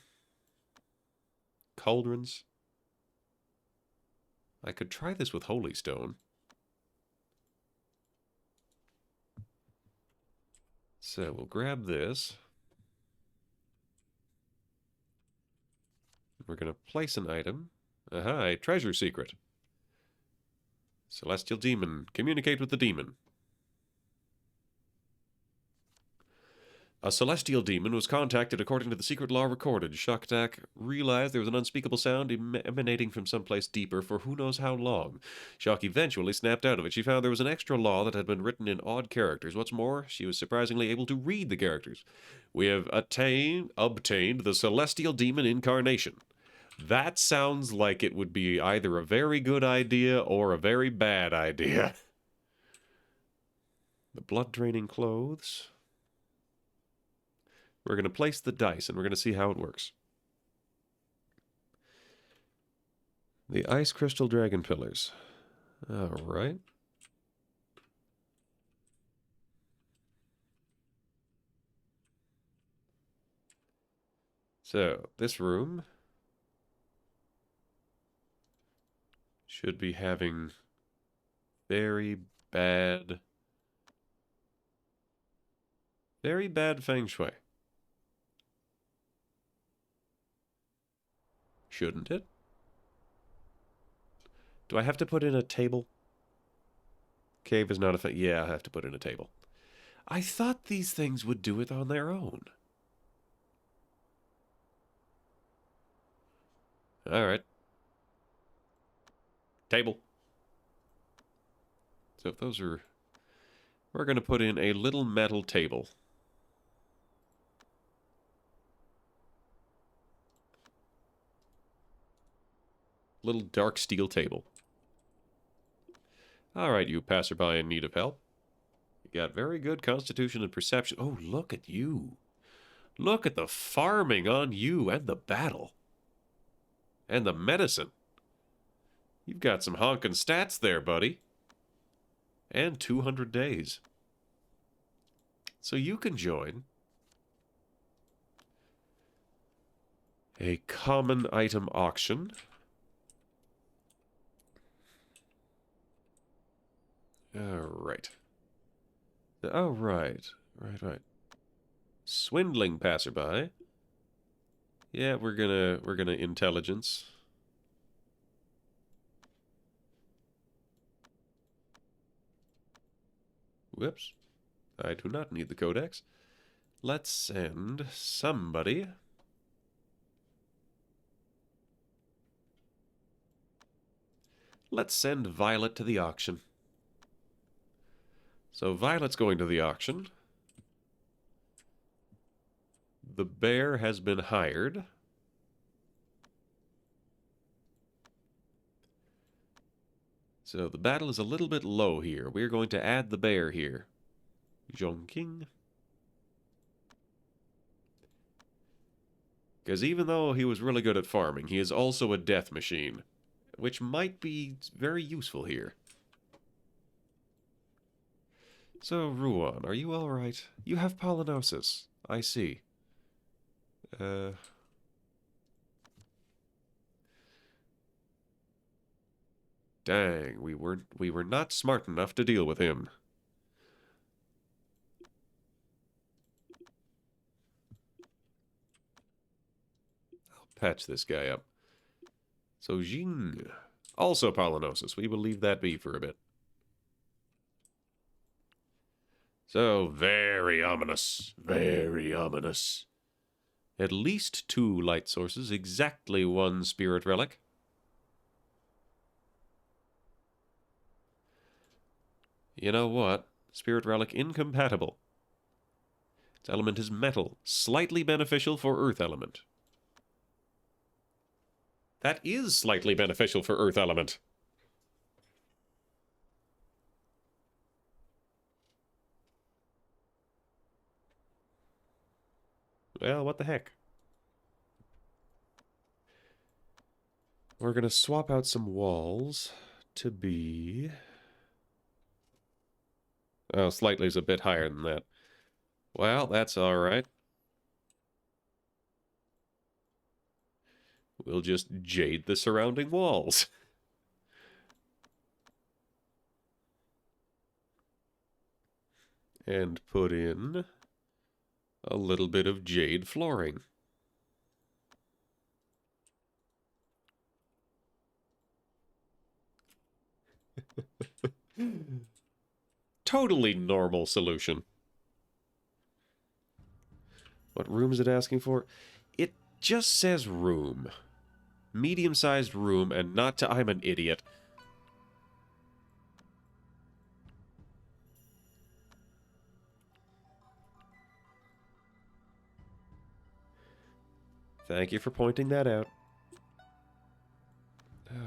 Cauldrons. I could try this with holy stone. So we'll grab this. We're going to place an item. Aha, a treasure secret. Celestial demon. Communicate with the demon. A celestial demon was contacted according to the secret law recorded. Shoktak realized there was an unspeakable sound emanating from someplace deeper for who knows how long. Shock eventually snapped out of it. She found there was an extra law that had been written in odd characters. What's more, she was surprisingly able to read the characters. We have obtained the celestial demon incarnation. That sounds like it would be either a very good idea or a very bad idea. The blood-draining clothes. We're going to place the dice, and we're going to see how it works. The ice crystal dragon pillars. All right. So, this room should be having very bad feng shui. Shouldn't it? Do I have to put in a table? Cave is not a thing. Yeah, I have to put in a table. I thought these things would do it on their own. All right. Table. So if those are... We're going to put in a little metal table. Little dark steel table. All right, you passerby in need of help. You got very good constitution and perception. Oh, look at you. Look at the farming on you and the battle. And the medicine. You've got some honking stats there, buddy. And 200 days. So you can join a common item auction. Right. Oh, right. Right. Swindling passerby. Yeah, we're gonna intelligence. Whoops. I do not need the codex. Let's send somebody. Let's send Violet to the auction. So Violet's going to the auction. The bear has been hired. So the battle is a little bit low here. We're going to add the bear here. Zhongking. Because even though he was really good at farming, he is also a death machine, which might be very useful here. So, Ruan, are you alright? You have pollinosis. I see. Dang, we were not smart enough to deal with him. I'll patch this guy up. So Jing, also pollinosis. We will leave that be for a bit. So, very ominous. Very ominous. At least 2 light sources, exactly 1 spirit relic. You know what? Spirit relic incompatible. Its element is metal, slightly beneficial for earth element. That is slightly beneficial for earth element. Well, what the heck? We're going to swap out some walls to be... Oh, slightly is a bit higher than that. Well, that's all right. We'll just jade the surrounding walls. And put in a little bit of jade flooring. Totally normal solution. What room is it asking for? It just says room. Medium-sized room, and not to I'm an idiot. Thank you for pointing that out.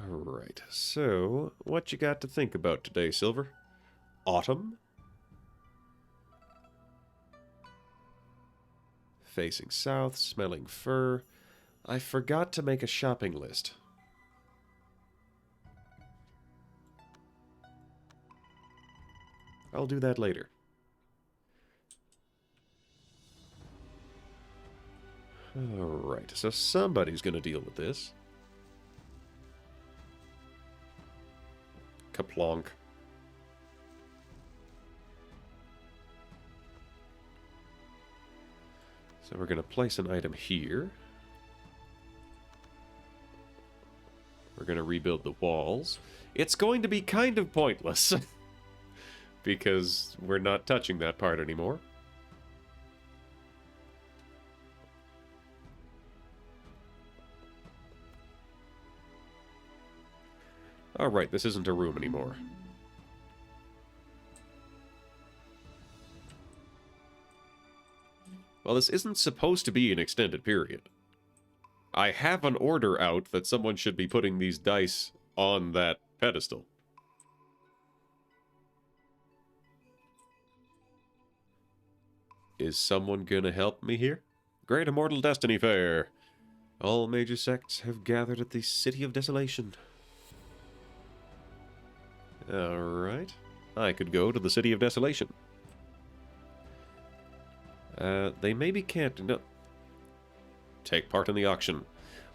Alright, so what you got to think about today, Silver? Autumn? facing south, smelling fur. I forgot to make a shopping list. I'll do that later. Alright, so somebody's gonna deal with this. Kaplonk. So we're gonna place an item here. We're gonna rebuild the walls. It's going to be kind of pointless. Because we're not touching that part anymore. Alright, this isn't a room anymore. Well, this isn't supposed to be an extended period. I have an order out that someone should be putting these dice on that pedestal. Is someone gonna help me here? Great Immortal Destiny Fair. All major sects have gathered at the City of Desolation. Alright. I could go to the City of Desolation. They maybe can't... No. Take part in the auction.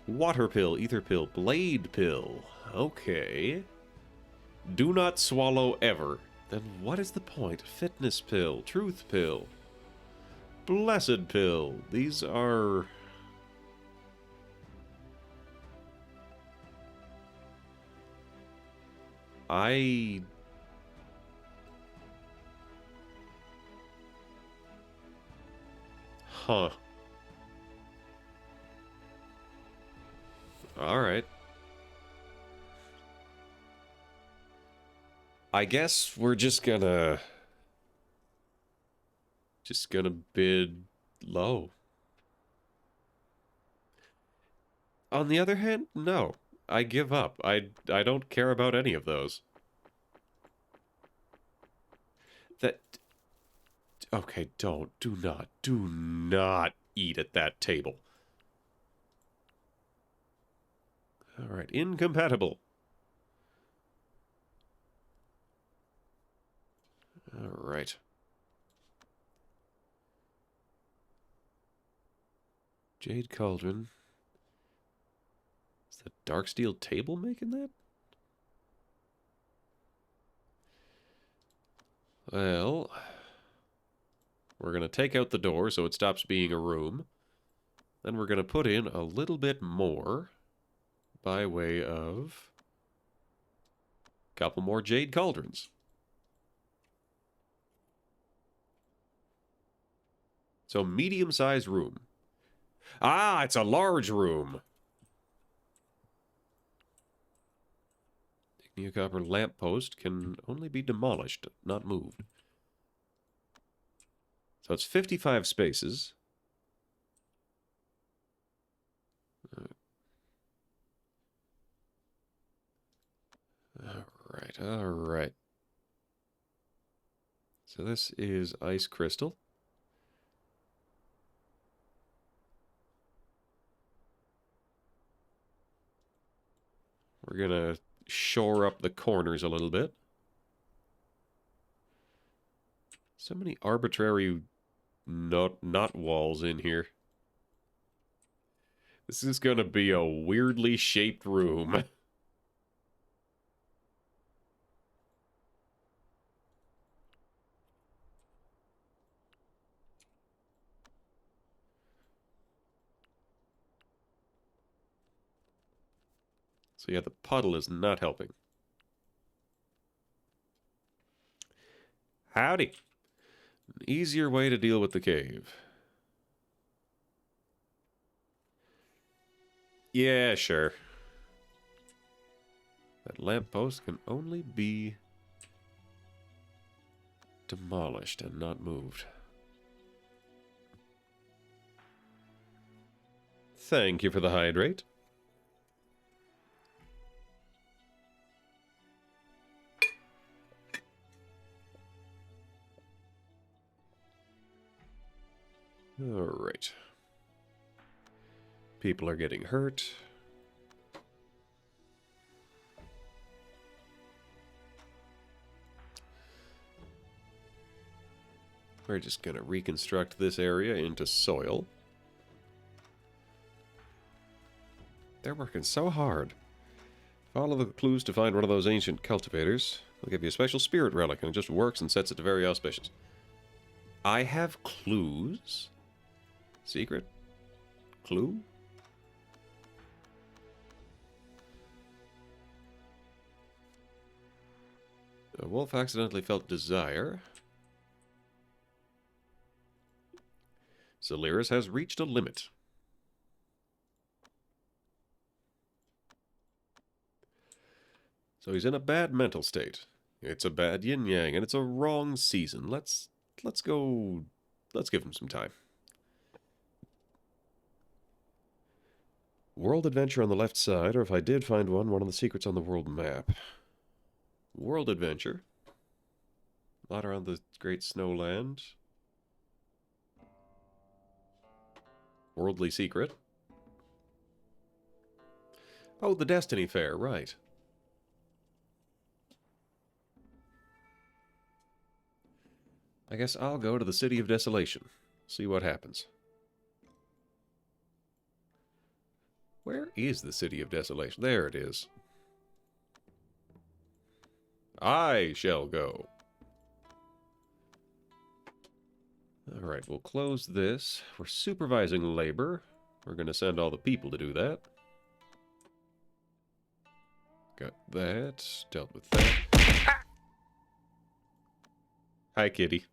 Water pill, ether pill, blade pill. Okay. Do not swallow ever. Then what is the point? Fitness pill, truth pill. Blessed pill. These are... Huh. Alright. I guess we're just gonna bid low. On the other hand, no. I give up. I don't care about any of those. Okay, do not eat at that table. Alright, incompatible. Alright. Jade Cauldron. Is the Darksteel table making that? Well, we're going to take out the door so it stops being a room. Then we're going to put in a little bit more by way of a couple more Jade Cauldrons. So medium-sized room. Ah, it's a large room. Ignia Copper lamppost can only be demolished, not moved. So it's 55 spaces. Alright. So this is ice crystal. We're gonna shore up the corners a little bit. So many arbitrary knot walls in here. This is gonna be a weirdly shaped room. So yeah, the puddle is not helping. Howdy. An easier way to deal with the cave. Yeah, sure. That lamppost can only be demolished and not moved. Thank you for the hydrate. All right. People are getting hurt. We're just going to reconstruct this area into soil. They're working so hard. Follow the clues to find one of those ancient cultivators. They'll give you a special spirit relic, and it just works and sets it to very auspicious. I have clues? Secret? Clue? A wolf accidentally felt desire. Zaliris has reached a limit. So he's in a bad mental state. It's a bad yin-yang, and it's a wrong season. Let's give him some time. World adventure on the left side, or if I did find one of the secrets on the world map. World adventure. Not around the Great Snowland. Worldly secret. Oh, the Destiny Fair, right. I guess I'll go to the City of Desolation. See what happens. Where is the City of Desolation? There it is. I shall go. Alright, we'll close this. We're supervising labor. We're going to send all the people to do that. Got that. Dealt with that. Ah! Hi, kitty.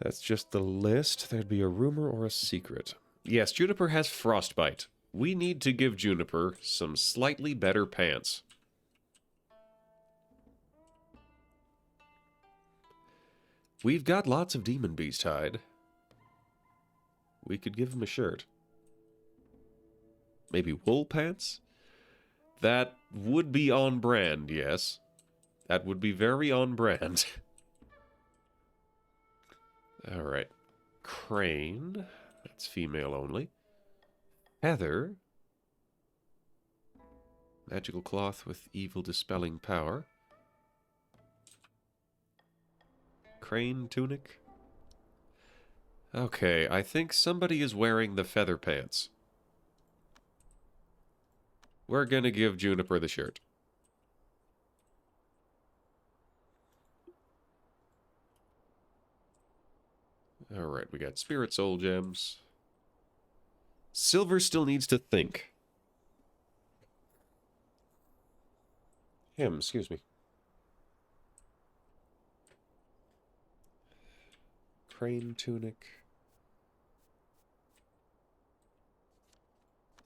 That's just the list. There'd be a rumor or a secret. Yes, Juniper has frostbite. We need to give Juniper some slightly better pants. We've got lots of demon beast hide. We could give him a shirt. Maybe wool pants? That would be on brand, yes. That would be very on brand. Alright. Crane. That's female only. Heather. Magical cloth with evil dispelling power. Crane tunic. Okay, I think somebody is wearing the feather pants. We're gonna give Juniper the shirt. Alright, we got Spirit Soul Gems. Silver still needs to think. Him, excuse me. Crane tunic.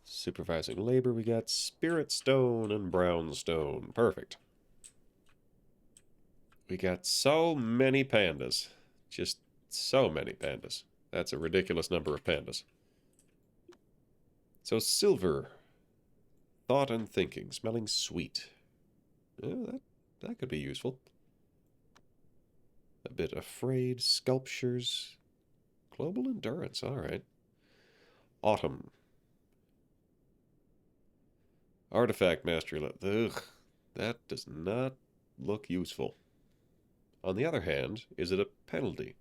Supervising labor, we got Spirit Stone and Brown Stone. Perfect. We got so many pandas. Just so many pandas. That's a ridiculous number of pandas. So silver. Thought and thinking. Smelling sweet. That could be useful. A bit afraid. Sculptures. Global endurance. Alright. Autumn. Artifact mastery. Ugh. That does not look useful. On the other hand, is it a penalty?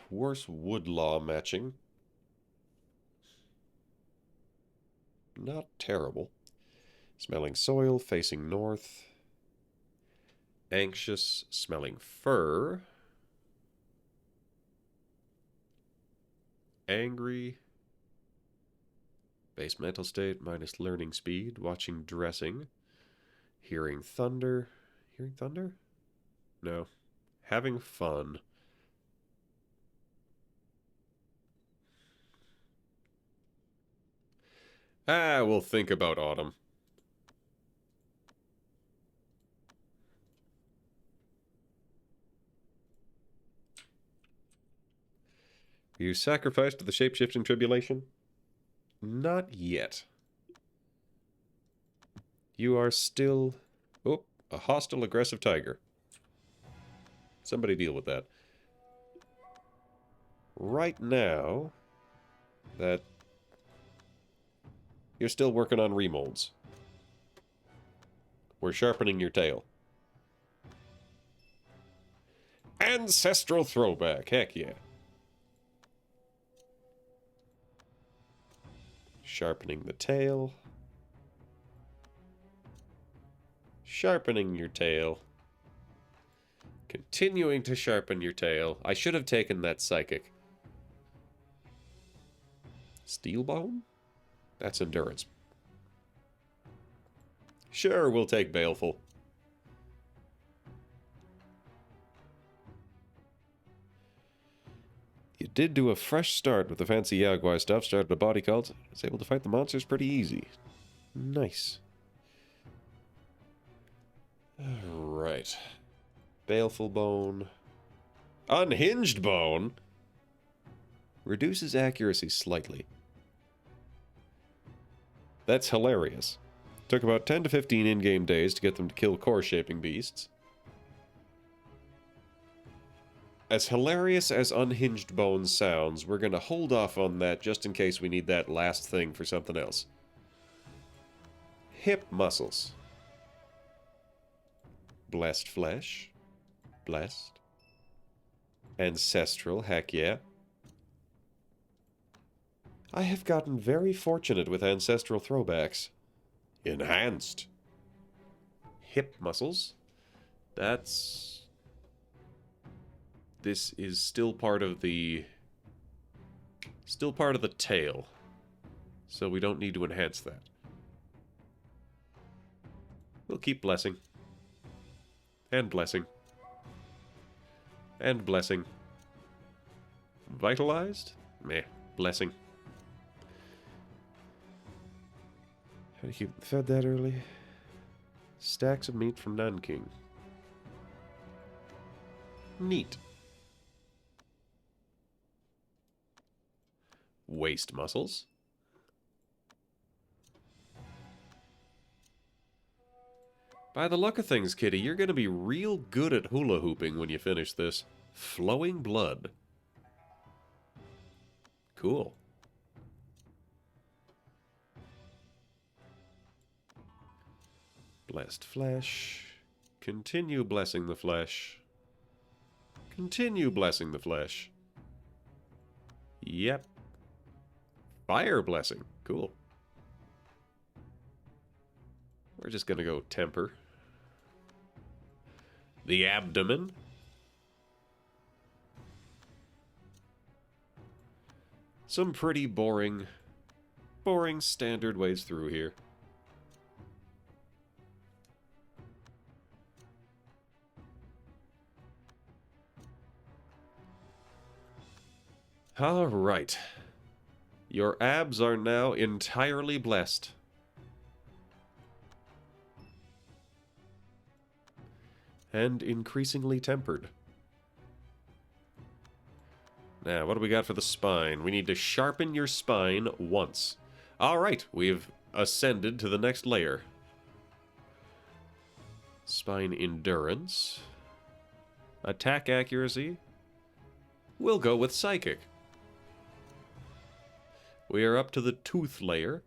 Worse wood law matching. Not terrible. Smelling soil, facing north. Anxious, smelling fur. Angry. Base mental state, minus learning speed. Watching dressing. Hearing thunder. Hearing thunder? No. Having fun. We'll think about autumn. You sacrificed to the shape-shifting tribulation? Not yet. You are still... Oh, a hostile, aggressive tiger. Somebody deal with that. right now that you're still working on remolds. We're sharpening your tail. Ancestral throwback, heck yeah. Sharpening the tail. Sharpening your tail. Continuing to sharpen your tail. I should have taken that psychic. Steel bone? That's endurance. Sure, we'll take Baleful. You did do a fresh start with the fancy Yaguai stuff, started a body cult. Was able to fight the monsters pretty easy. Nice. Alright. Baleful bone. Unhinged bone? Reduces accuracy slightly. That's hilarious. Took about 10 to 15 in-game days to get them to kill core-shaping beasts. As hilarious as Unhinged Bones sounds, we're gonna hold off on that just in case we need that last thing for something else. Hip muscles. Blessed flesh. Blessed. Ancestral, heck yeah. I have gotten very fortunate with ancestral throwbacks. Enhanced. Hip muscles. That's... This is still part of the... Still part of the tail. So we don't need to enhance that. We'll keep blessing. And blessing. And blessing. Vitalized? Meh. Blessing. How do you fed that early? Stacks of meat from Nanking. Neat. Waist muscles. By the luck of things, Kitty, you're going to be real good at hula hooping when you finish this. Flowing blood. Cool. Blessed flesh. Continue blessing the flesh. Continue blessing the flesh. Yep. Fire blessing. Cool. We're just gonna go temper. The abdomen. Some pretty boring standard ways through here. All right. Your abs are now entirely blessed. And increasingly tempered. Now, what do we got for the spine? We need to sharpen your spine once. All right, we've ascended to the next layer. Spine endurance. Attack accuracy. We'll go with psychic. We are up to the tooth layer.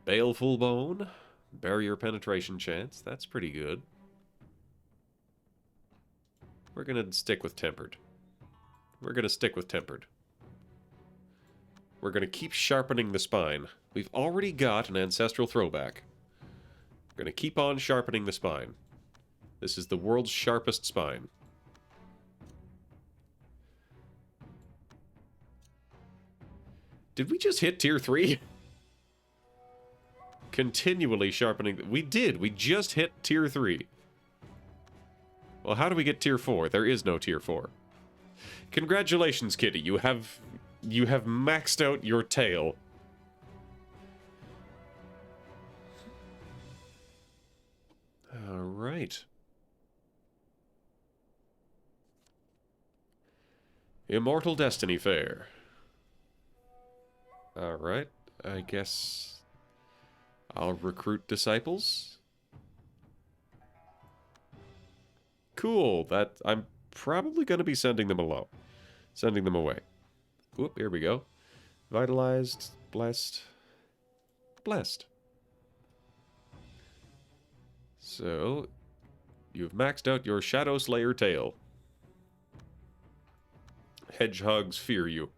Baleful bone. Barrier penetration chance. That's pretty good. We're going to stick with tempered. We're going to stick with tempered. We're going to keep sharpening the spine. We've already got an ancestral throwback. We're going to keep on sharpening the spine. This is the world's sharpest spine. Did we just hit tier 3? Continually sharpening. We did. We just hit tier 3. Well, how do we get tier 4? There is no tier 4. Congratulations, Kitty. You have maxed out your tail. All right. Immortal Destiny Fair. All right. I guess I'll recruit disciples. Cool. That I'm probably going to be sending them away. Whoop, here we go. Vitalized, blessed, blessed. So, you've maxed out your Shadow Slayer tail. Hedgehogs fear you.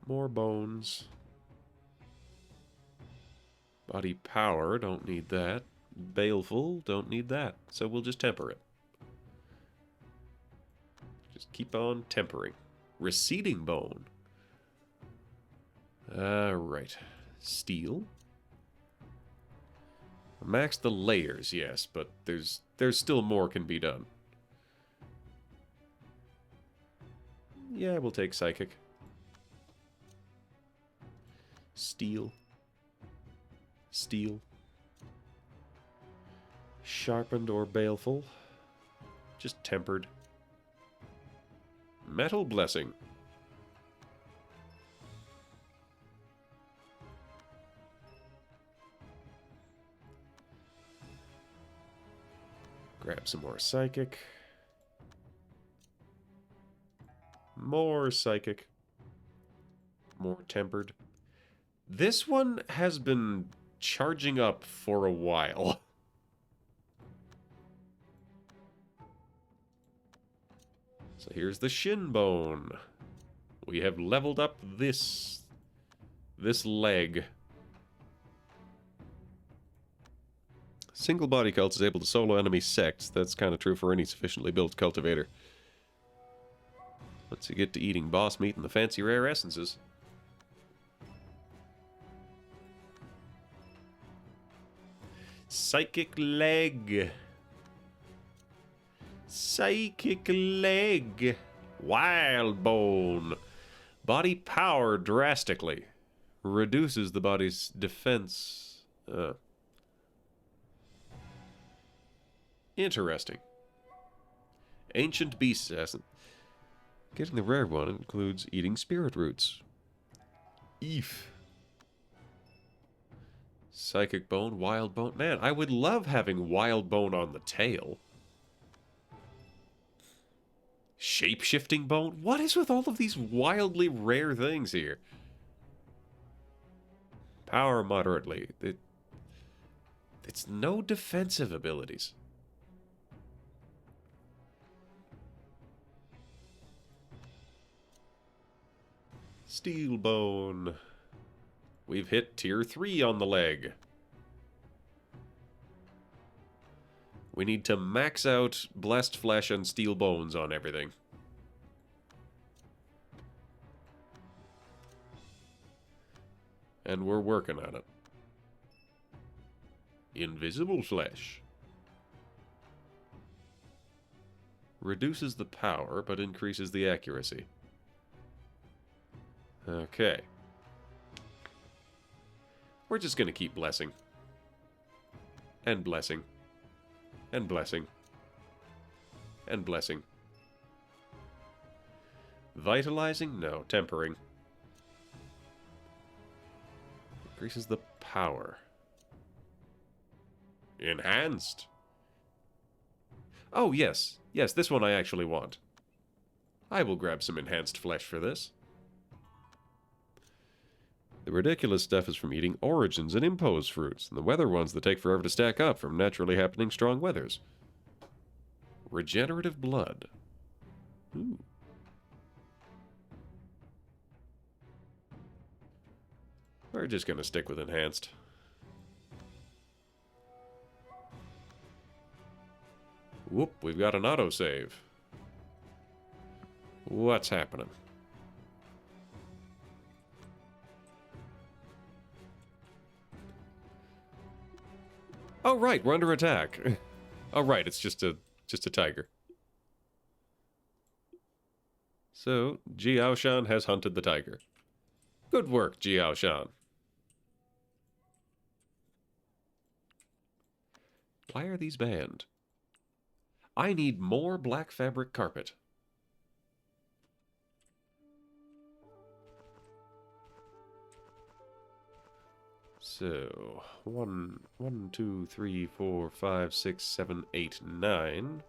More bones. Body power, don't need that. Baleful, don't need that. So we'll just temper it. Just keep on tempering. Receding bone. Right. Steel. Max the layers, yes, but there's still more can be done. Yeah, we'll take psychic. Steel. Steel. Sharpened or baleful. Just tempered. Metal blessing. Grab some more psychic. More psychic. More tempered. This one has been charging up for a while. So here's the shin bone. We have leveled up this leg. Single body cult is able to solo enemy sects. That's kind of true for any sufficiently built cultivator. Once you get to eating boss meat and the fancy rare essences. Psychic leg. Psychic leg. Wild bone. Body power drastically. Reduces the body's defense. Interesting. Ancient beast assassin. Getting the rare one includes eating spirit roots. Eef. Psychic bone, wild bone. Man, I would love having wild bone on the tail. Shape-shifting bone? What is with all of these wildly rare things here? Power moderately. It's no defensive abilities. Steel bone. We've hit tier 3 on the leg. We need to max out blessed flesh and steel bones on everything. And we're working on it. Invisible flesh. Reduces the power, but increases the accuracy. Okay. We're just gonna keep blessing. And blessing. And blessing. And blessing. Vitalizing? No. Tempering. Increases the power. Enhanced. Oh, yes. Yes, this one I actually want. I will grab some enhanced flesh for this. The ridiculous stuff is from eating origins and impose fruits, and the weather ones that take forever to stack up from naturally happening strong weathers. Regenerative blood. Ooh. We're just gonna stick with enhanced. Whoop, we've got an autosave. What's happening? Oh, right, we're under attack. Oh, right, it's just a tiger. So, Jiao Shan has hunted the tiger. Good work, Jiao Shan. Why are these banned? I need more black fabric carpet. So, 1, 2, 3, 4, 5, 6, 7, 8, 9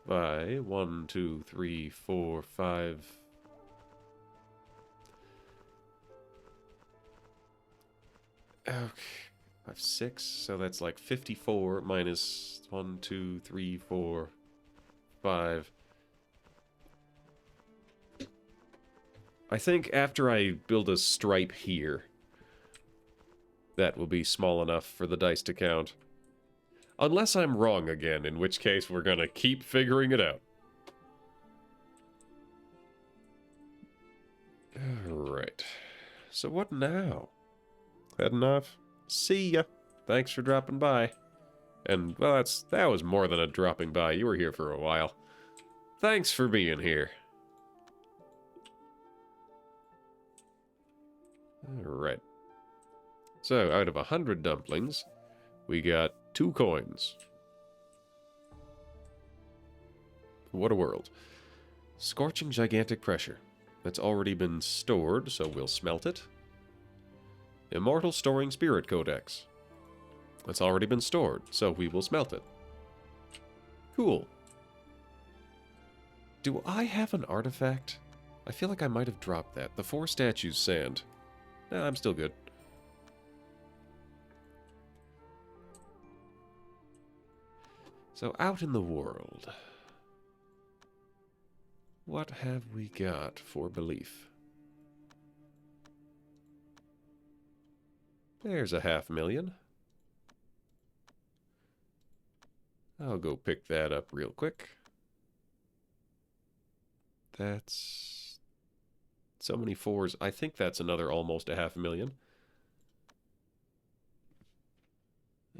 by 1, 2, 3, 4, 5, Okay. 5, 6, so that's like 54 minus 1, 2, 3, 4, 5. I think after I build a stripe here, that will be small enough for the dice to count. Unless I'm wrong again, in which case we're gonna keep figuring it out. Alright. So what now? Heading off? See ya. Thanks for dropping by. And, well, that was more than a dropping by. You were here for a while. Thanks for being here. Alright. So, out of 100 dumplings, we got 2 coins. What a world. Scorching gigantic pressure. That's already been stored, so we'll smelt it. Immortal Storing Spirit Codex. That's already been stored, so we will smelt it. Cool. Do I have an artifact? I feel like I might have dropped that. The 4 statues sand. Nah, I'm still good. So out in the world, what have we got for belief? There's a 500,000. I'll go pick that up real quick. That's so many 4s. I think that's another almost a 500,000.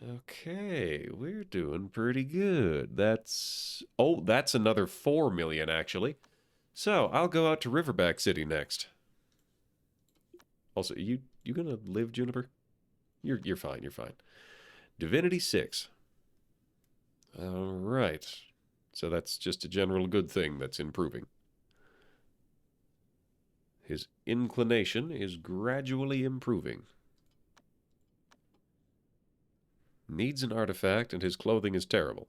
Okay, we're doing pretty good. That's another 4 million actually. So I'll go out to Riverback City next. Also, you gonna live, Juniper? You're fine. You're fine. Divinity 6. All right. So that's just a general good thing that's improving. His inclination is gradually improving. Needs an artifact, and his clothing is terrible.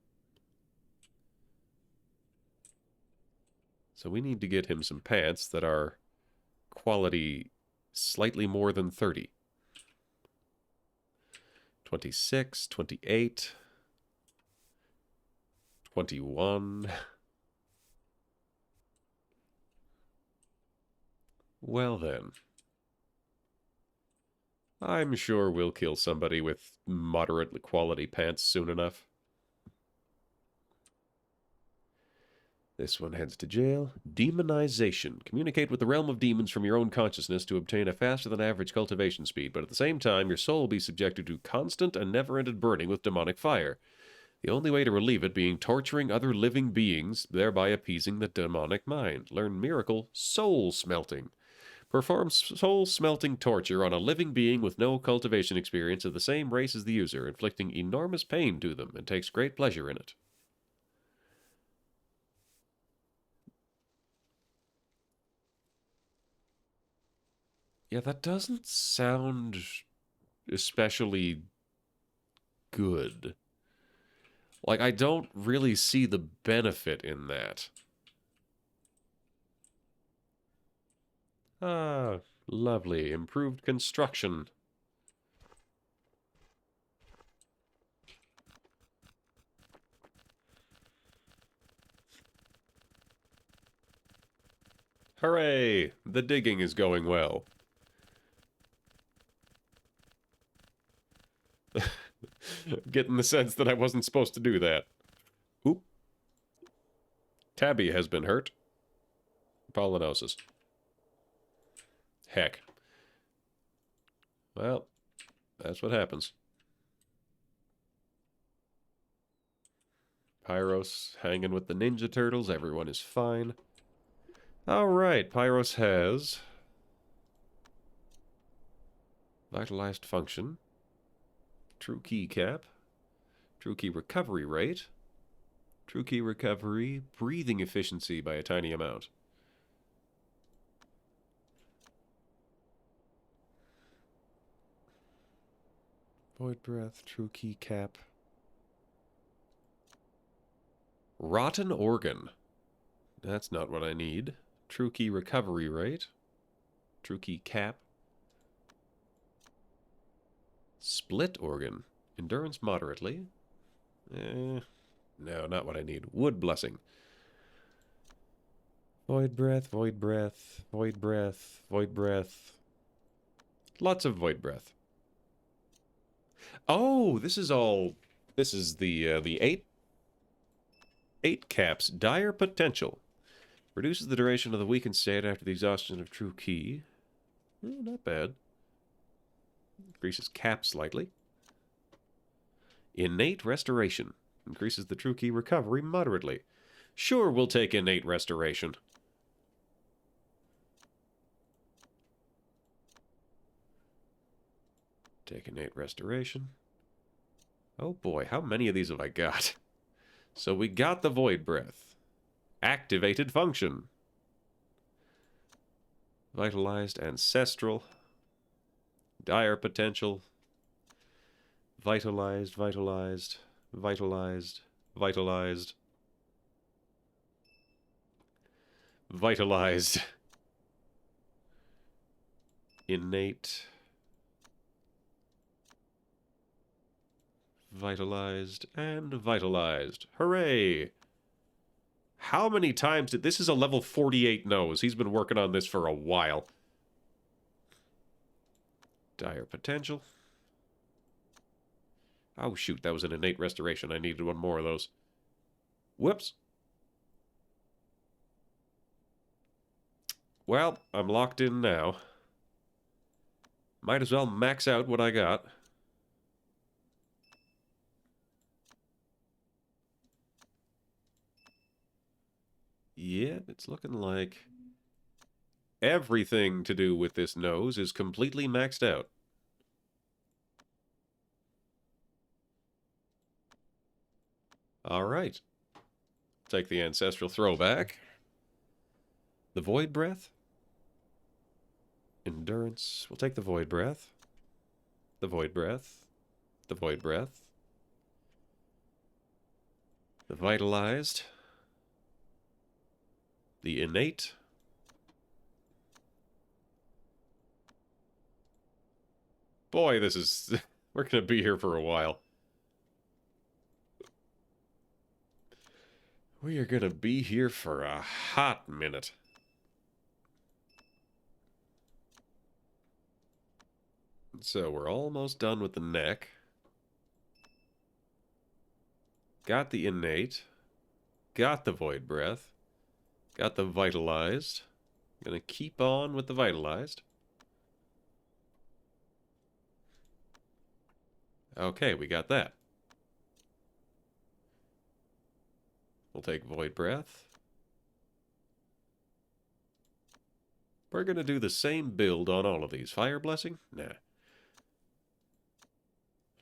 So we need to get him some pants that are quality slightly more than 30. 26, 28, 21. Well then. I'm sure we'll kill somebody with moderate quality pants soon enough. This one heads to jail. Demonization. Communicate with the realm of demons from your own consciousness to obtain a faster than average cultivation speed, but at the same time, your soul will be subjected to constant and never-ended burning with demonic fire. The only way to relieve it being torturing other living beings, thereby appeasing the demonic mind. Learn miracle soul smelting. Perform soul-smelting torture on a living being with no cultivation experience of the same race as the user, inflicting enormous pain to them, and takes great pleasure in it. Yeah, that doesn't sound especially good. Like, I don't really see the benefit in that. Ah, lovely. Improved construction. Hooray! The digging is going well. Getting the sense that I wasn't supposed to do that. Oop. Tabby has been hurt. Pollinosis. Heck. Well, that's what happens. Pyros hanging with the Ninja Turtles. Everyone is fine. Alright, Pyros has vitalized function, true key cap, true key recovery rate, true key recovery, breathing efficiency by a tiny amount. Void breath, true key cap. Rotten organ. That's not what I need. True key recovery rate. True key cap. Split organ. Endurance moderately. No, not what I need. Wood blessing. Void breath, void breath, void breath, void breath. Lots of void breath. Oh, this is all... This is the 8 caps. Dire potential. Reduces the duration of the weakened state after the exhaustion of true ki. Not bad. Increases cap slightly. Innate restoration. Increases the true ki recovery moderately. Sure, we'll take innate restoration. Take innate restoration. Oh boy, how many of these have I got? So we got the void breath. Activated function. Vitalized ancestral. Dire potential. Vitalized, vitalized, vitalized, vitalized. Vitalized. Innate. Vitalized and vitalized. Hooray! How many times did... This is a level 48 nose. He's been working on this for a while. Dire potential. Oh, shoot. That was an innate restoration. I needed one more of those. Whoops. Well, I'm locked in now. Might as well max out what I got. Yeah, it's looking like everything to do with this nose is completely maxed out. All right. Take the ancestral throwback. The void breath. Endurance. We'll take the void breath. The void breath. The void breath. The vitalized. The innate. Boy, this is... We're going to be here for a while. We are going to be here for a hot minute. So we're almost done with the neck. Got the innate. Got the void breath. Got the vitalized. Gonna keep on with the vitalized. Okay, we got that. We'll take void breath. We're gonna do the same build on all of these. Fire blessing? Nah.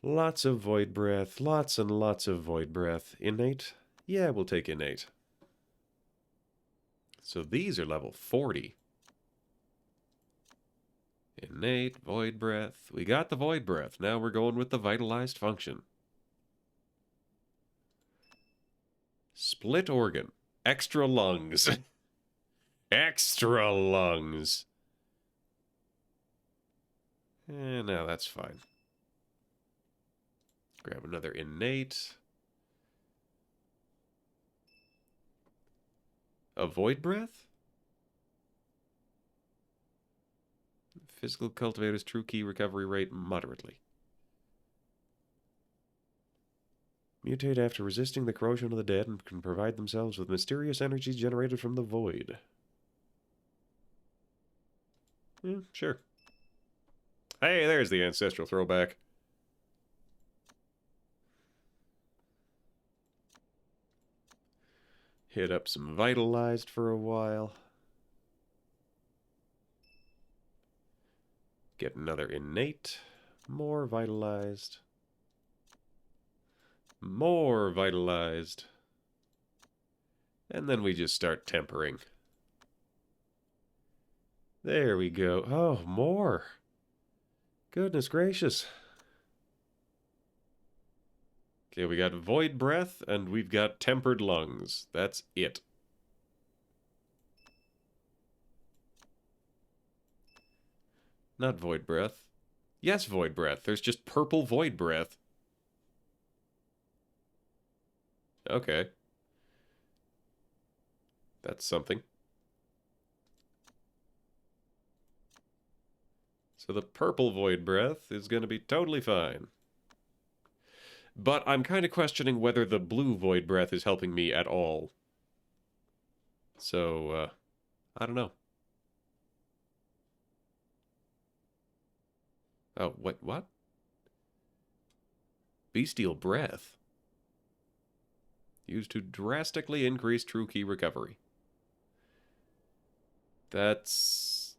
Lots of void breath. Lots and lots of void breath. Innate? Yeah, we'll take innate. So these are level 40. Innate, void breath. We got the void breath. Now we're going with the vitalized function. Split organ. Extra lungs. Extra lungs. No, that's fine. Grab another innate. A void breath? Physical cultivator's true ki recovery rate moderately. Mutate after resisting the corrosion of the dead and can provide themselves with mysterious energies generated from the void. Sure. Hey, there's the ancestral throwback. Hit up some vitalized for a while. Get another innate. More vitalized. More vitalized. And then we just start tempering. There we go. Oh, more. Goodness gracious. Okay, we got void breath, and we've got tempered lungs. That's it. Not void breath. Yes, Void Breath. There's just purple Void Breath. Okay. That's something. So the purple Void Breath is going to be totally fine. But I'm kind of questioning whether the blue Void Breath is helping me at all. So, I don't know. Oh, what? Bestial Breath. Used to drastically increase true key recovery. That's...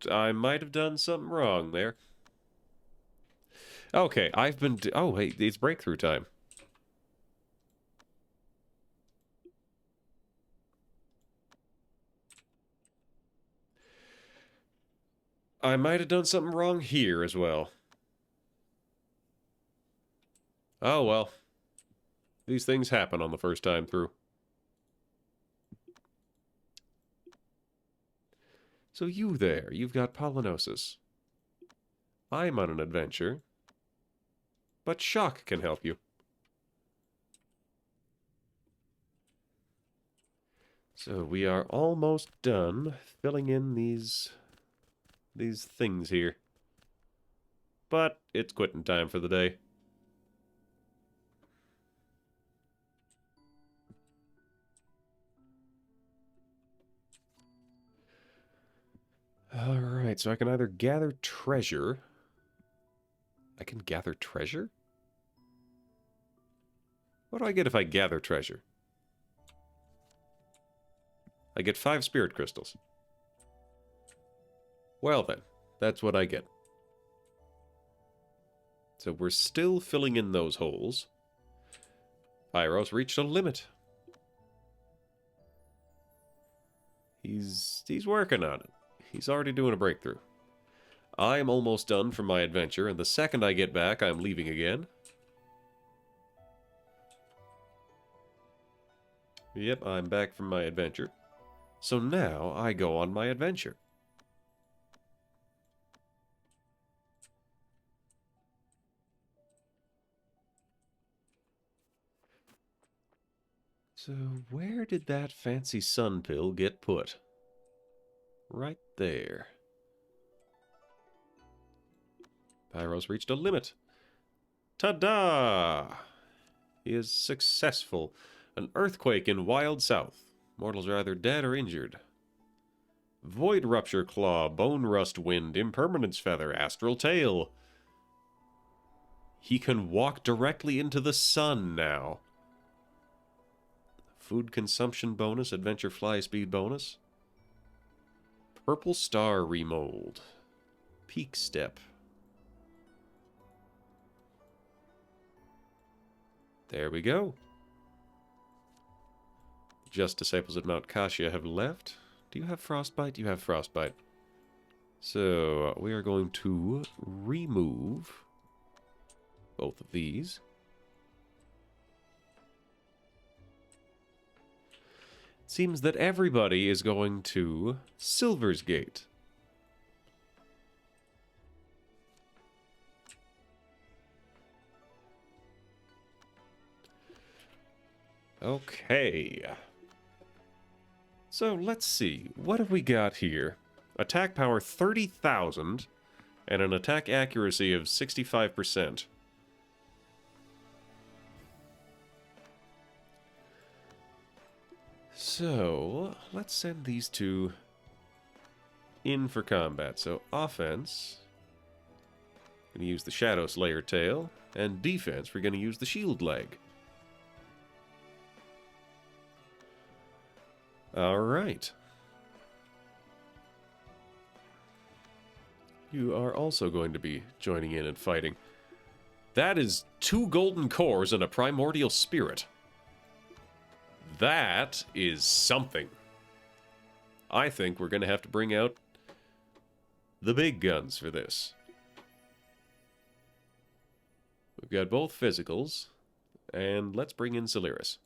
I might have done something wrong there. Okay, I've been... Oh, hey, it's breakthrough time. I might have done something wrong here as well. Oh, well. These things happen on the first time through. So you there, you've got Polynosis. I'm on an adventure. But shock can help you. So we are almost done filling in these things here. But it's quitting time for the day. Alright, so I can either gather treasure. I can gather treasure? What do I get if I gather treasure? I get 5 spirit crystals. Well then, that's what I get. So we're still filling in those holes. Pyros reached a limit. He's working on it. He's already doing a breakthrough. I'm almost done from my adventure, and the second I get back, I'm leaving again. Yep, I'm back from my adventure. So now I go on my adventure. So where did that fancy sun pill get put? Right there. Pyros reached a limit. Ta-da! He is successful. An earthquake in Wild South. Mortals are either dead or injured. Void Rupture Claw, Bone Rust Wind, Impermanence Feather, Astral Tail. He can walk directly into the sun now. Food Consumption Bonus, Adventure Fly Speed Bonus. Purple Star Remold. Peak Step. There we go. Just Disciples at Mount Kasia have left. Do you have Frostbite? You have Frostbite. So, we are going to remove both of these. It seems that everybody is going to Silver's Gate. Okay. So, let's see. What have we got here? Attack power 30,000 and an attack accuracy of 65%. So, let's send these two in for combat. So, offense, going to use the Shadow Slayer tail, and defense, we're going to use the shield leg. Alright. You are also going to be joining in and fighting. That is 2 golden cores and a primordial spirit. That is something. I think we're going to have to bring out the big guns for this. We've got both physicals, and let's bring in Solaris.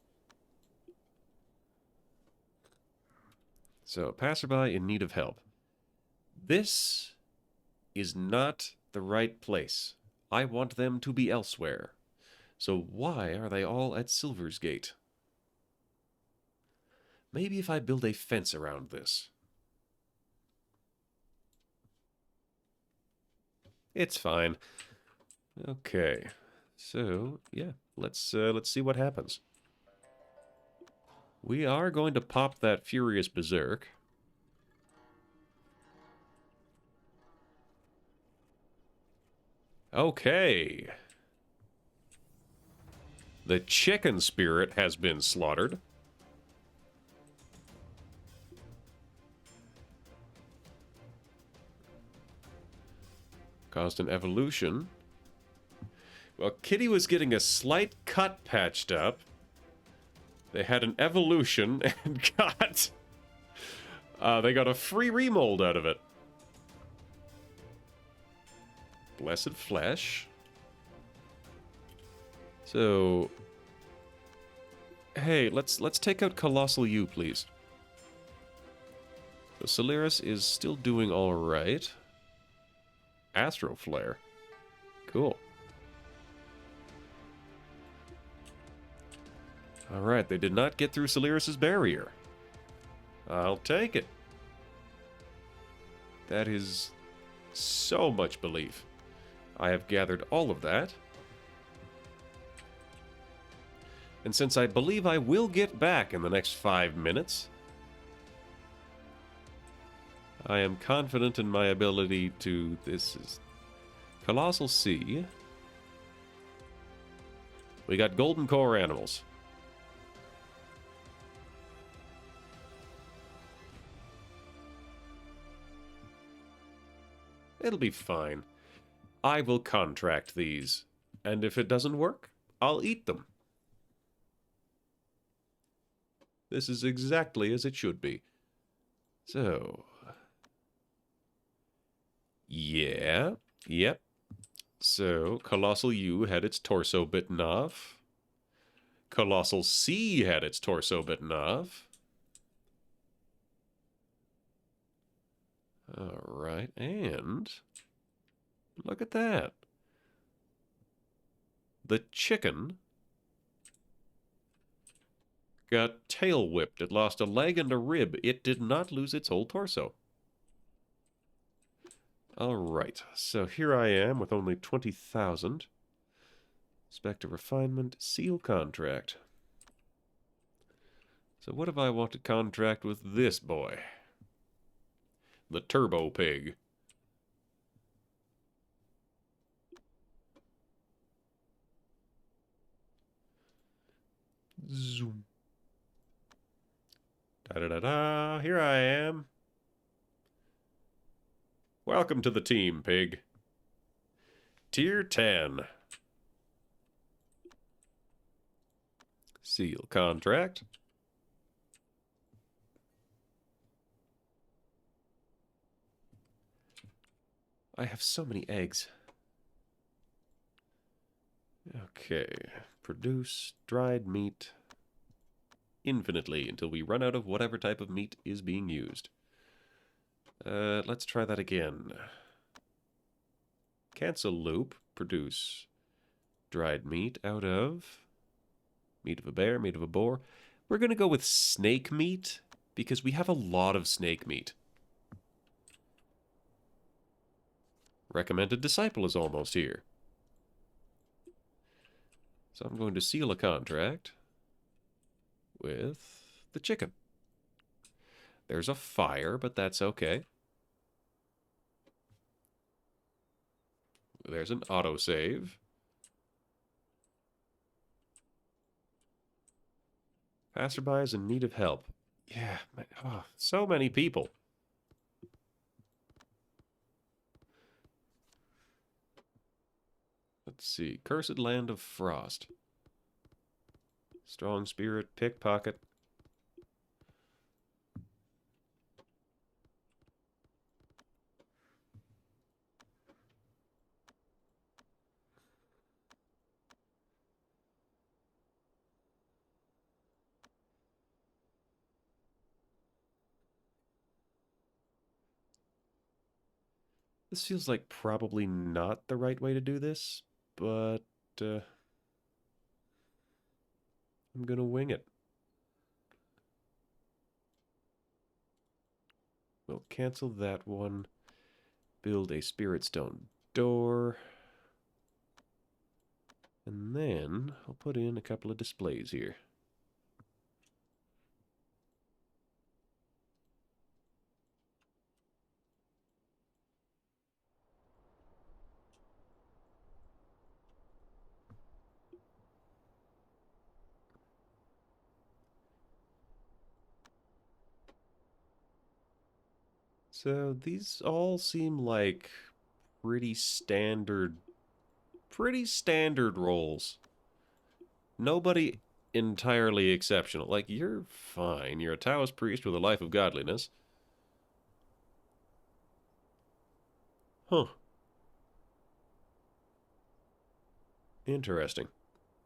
So, passerby in need of help. This is not the right place. I want them to be elsewhere. So why are they all at Silver's Gate? Maybe if I build a fence around this. It's fine. Okay. So, yeah, let's see what happens. We are going to pop that Furious Berserk. Okay. The chicken spirit has been slaughtered. Caused an evolution. Well, Kitty was getting a slight cut patched up. They had an evolution and got... they got a free remold out of it. Blessed Flesh. So... Hey, let's take out Colossal U, please. So Solaris is still doing alright. Astro Flare. Cool. Alright, they did not get through Solaris' barrier. I'll take it. That is so much belief. I have gathered all of that. And since I believe I will get back in the next 5 minutes, I am confident in my ability to... This is Colossal Sea. We got Golden Core animals. It'll be fine. I will contract these. And if it doesn't work, I'll eat them. This is exactly as it should be. So... Yeah. Yep. So, Colossal U had its torso bitten off. Colossal C had its torso bitten off. Alright, and... Look at that. The chicken got tail whipped. It lost a leg and a rib. It did not lose its whole torso. Alright, so here I am with only 20,000. Spectre Refinement, Seal Contract. So what if I want to contract with this boy? The Turbo Pig. Zoom. Da-da-da-da, here I am. Welcome to the team, Pig. Tier 10. Seal contract. I have so many eggs. Okay. Produce dried meat infinitely until we run out of whatever type of meat is being used. Let's try that again. Cancel loop. Produce dried meat out of meat of a bear, meat of a boar. We're going to go with snake meat because we have a lot of snake meat. Recommended disciple is almost here. So I'm going to seal a contract with the chicken. There's a fire, but that's okay. There's an autosave. Passerby is in need of help. Yeah, oh, so many people. Let's see. Cursed Land of Frost. Strong Spirit, Pickpocket. This feels like probably not the right way to do this, but I'm gonna wing it. We'll cancel that one. Build a spirit stone door. And then I'll put in a couple of displays here. So these all seem like pretty standard roles. Nobody entirely exceptional. Like, you're fine. You're a Taoist priest with a life of godliness. Huh. Interesting.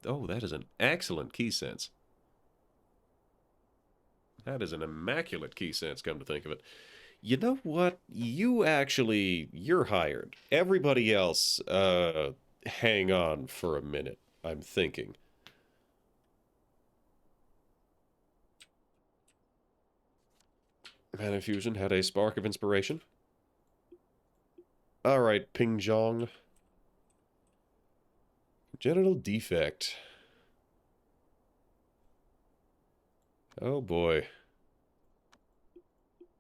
Oh, that is an excellent key sense. That is an immaculate key sense, come to think of it. You know what? You're hired. Everybody else, hang on for a minute. I'm thinking. Mana Fusion had a spark of inspiration. Alright, Ping Zhong. Genital defect. Oh boy.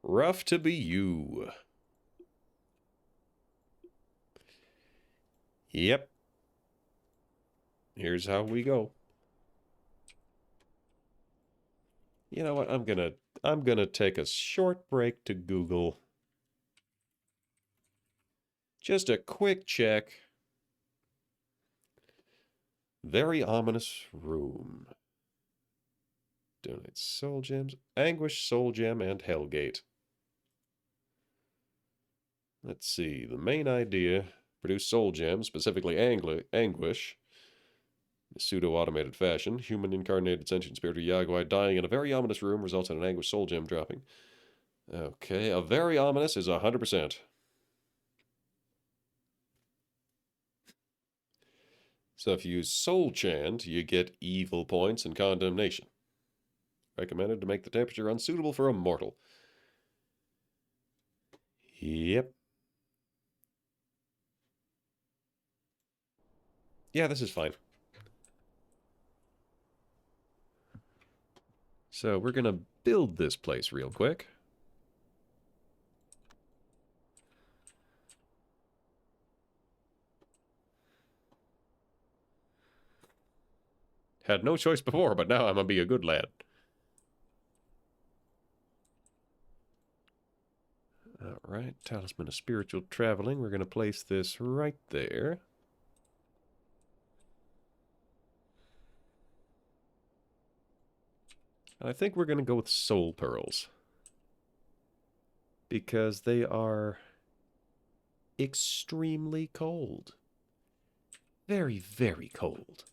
Rough to be you. Yep. Here's how we go. You know what? I'm gonna take a short break to Google. Just a quick check. Very ominous room. Donate soul gems. Anguish, soul gem, and Hellgate. Let's see. The main idea: produce soul gems, specifically anguish. Pseudo-automated fashion. Human incarnated sentient spirit of Yagwai dying in a very ominous room results in an anguish soul gem dropping. Okay, a very ominous is 100%. So if you use soul chant, you get evil points and condemnation. Recommended to make the temperature unsuitable for a mortal. Yep. Yeah, this is fine. So we're gonna build this place real quick. Had no choice before, but now I'm gonna be a good lad. Alright, Talisman of Spiritual Traveling. We're gonna place this right there. And I think we're gonna go with Soul Pearls. Because they are extremely cold. Very, very cold.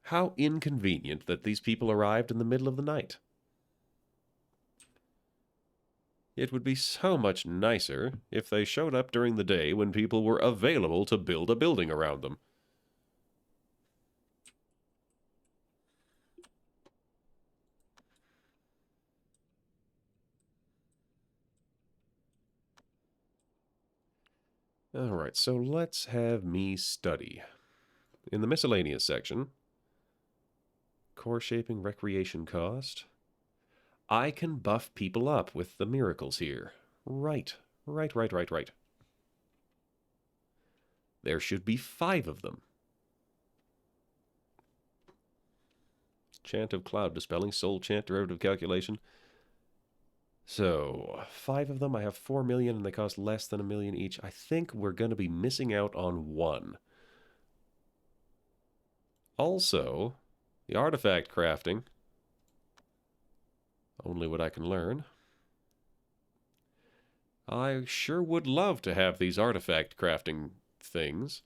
How inconvenient that these people arrived in the middle of the night. It would be so much nicer if they showed up during the day when people were available to build a building around them. Alright, so let's have me study. In the miscellaneous section, core shaping recreation cost. I can buff people up with the miracles here. Right. There should be 5 of them. Chant of Cloud Dispelling, Soul Chant, Derivative Calculation. So, 5 of them. I have 4 million and they cost less than 1 million each. I think we're going to be missing out on 1. Also, the artifact crafting. Only what I can learn. I sure would love to have these artifact crafting things.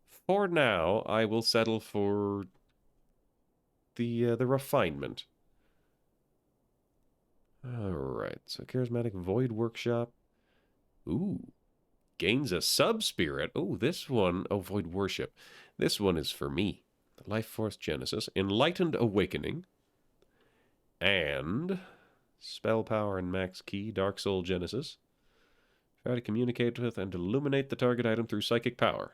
For now, I will settle for the refinement. Alright, so Charismatic Void Workshop. Ooh. Gains a sub-spirit. Oh, this one. Oh, Void Worship. This one is for me. Life Force Genesis. Enlightened Awakening. And Spell Power and Max Key. Dark Soul Genesis. Try to communicate with and illuminate the target item through psychic power.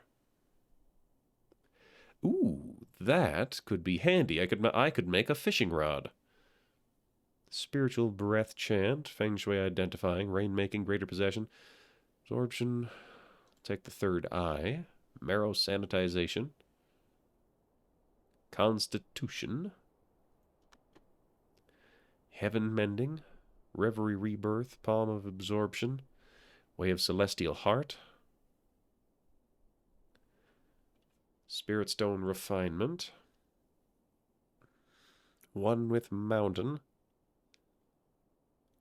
Ooh, that could be handy. I could make a fishing rod. Spiritual Breath Chant. Feng Shui Identifying. Rainmaking. Greater Possession. Absorption. Take the third eye. Marrow Sanitization. Constitution. Heaven Mending. Reverie Rebirth. Palm of Absorption. Way of Celestial Heart. Spirit Stone Refinement. One with Mountain.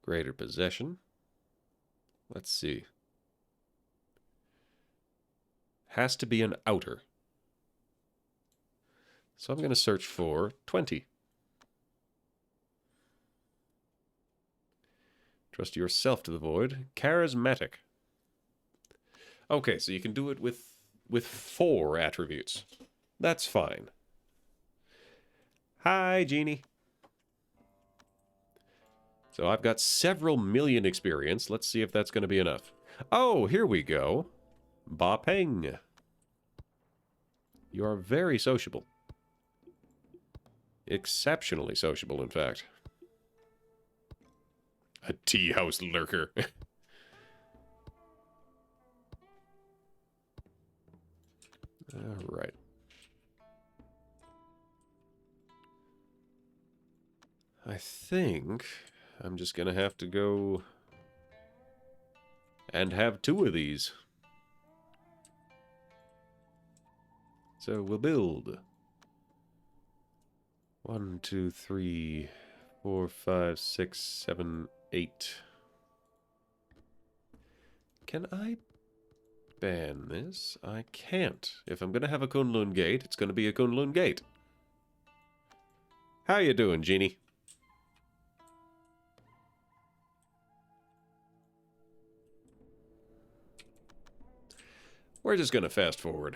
Greater Possession. Let's see. Has to be an outer. So I'm going to search for 20. Trust yourself to the void. Charismatic. Okay, so you can do it with 4 attributes. That's fine. Hi, Genie. So I've got several million experience. Let's see if that's going to be enough. Oh, here we go. Ba Peng. You are very sociable. Exceptionally sociable, in fact. A tea house lurker. All right. I think I'm just going to have to go and have 2 of these. So we'll build 1, 2, 3, 4, 5, 6, 7, 8. Can I ban this? I can't. If I'm going to have a Kunlun Gate, it's going to be a Kunlun Gate. How you doing, Genie? We're just going to fast forward.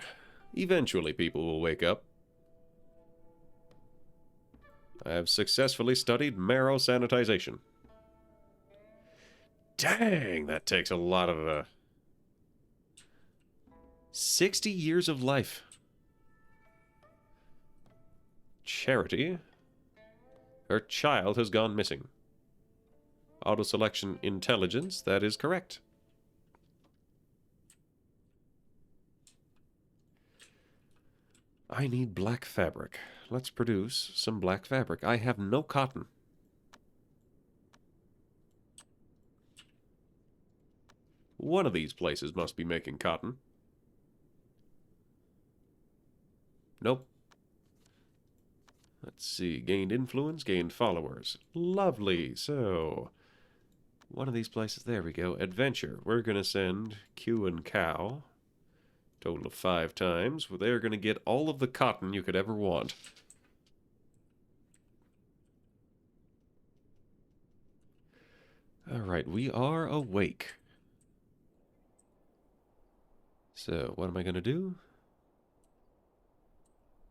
Eventually people will wake up. I have successfully studied marrow sanitization. Dang, that takes a lot of 60 years of life. Charity. Her child has gone missing. Auto-selection intelligence, that is correct. I need black fabric. Let's produce some black fabric. I have no cotton. One of these places must be making cotton. Nope. Let's see. Gained influence, gained followers. Lovely. So, one of these places. There we go. Adventure. We're going to send Q and Cow. Total of 5 times. They're going to get all of the cotton you could ever want. Alright, we are awake. So, what am I going to do?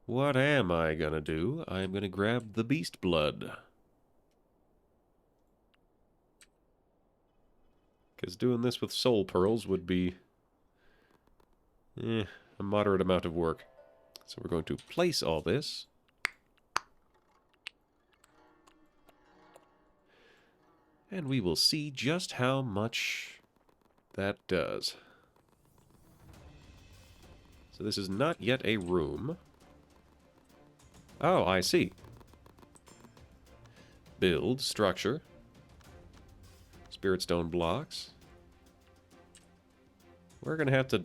What am I going to do? I'm going to grab the beast blood. Because doing this with soul pearls would be a moderate amount of work. So we're going to place all this. And we will see just how much that does. So this is not yet a room. Oh, I see. Build, structure. Spirit stone blocks. We're going to have to...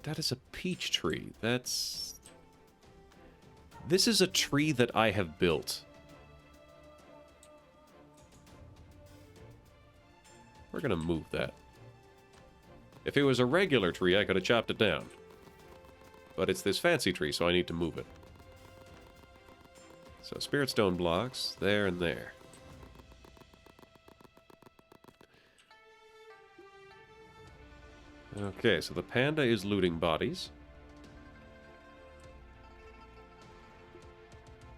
That is a peach tree. That's... This is a tree that I have built. We're going to move that. If it was a regular tree, I could have chopped it down. But it's this fancy tree, so I need to move it. So spirit stone blocks, there and there. Okay, so the panda is looting bodies.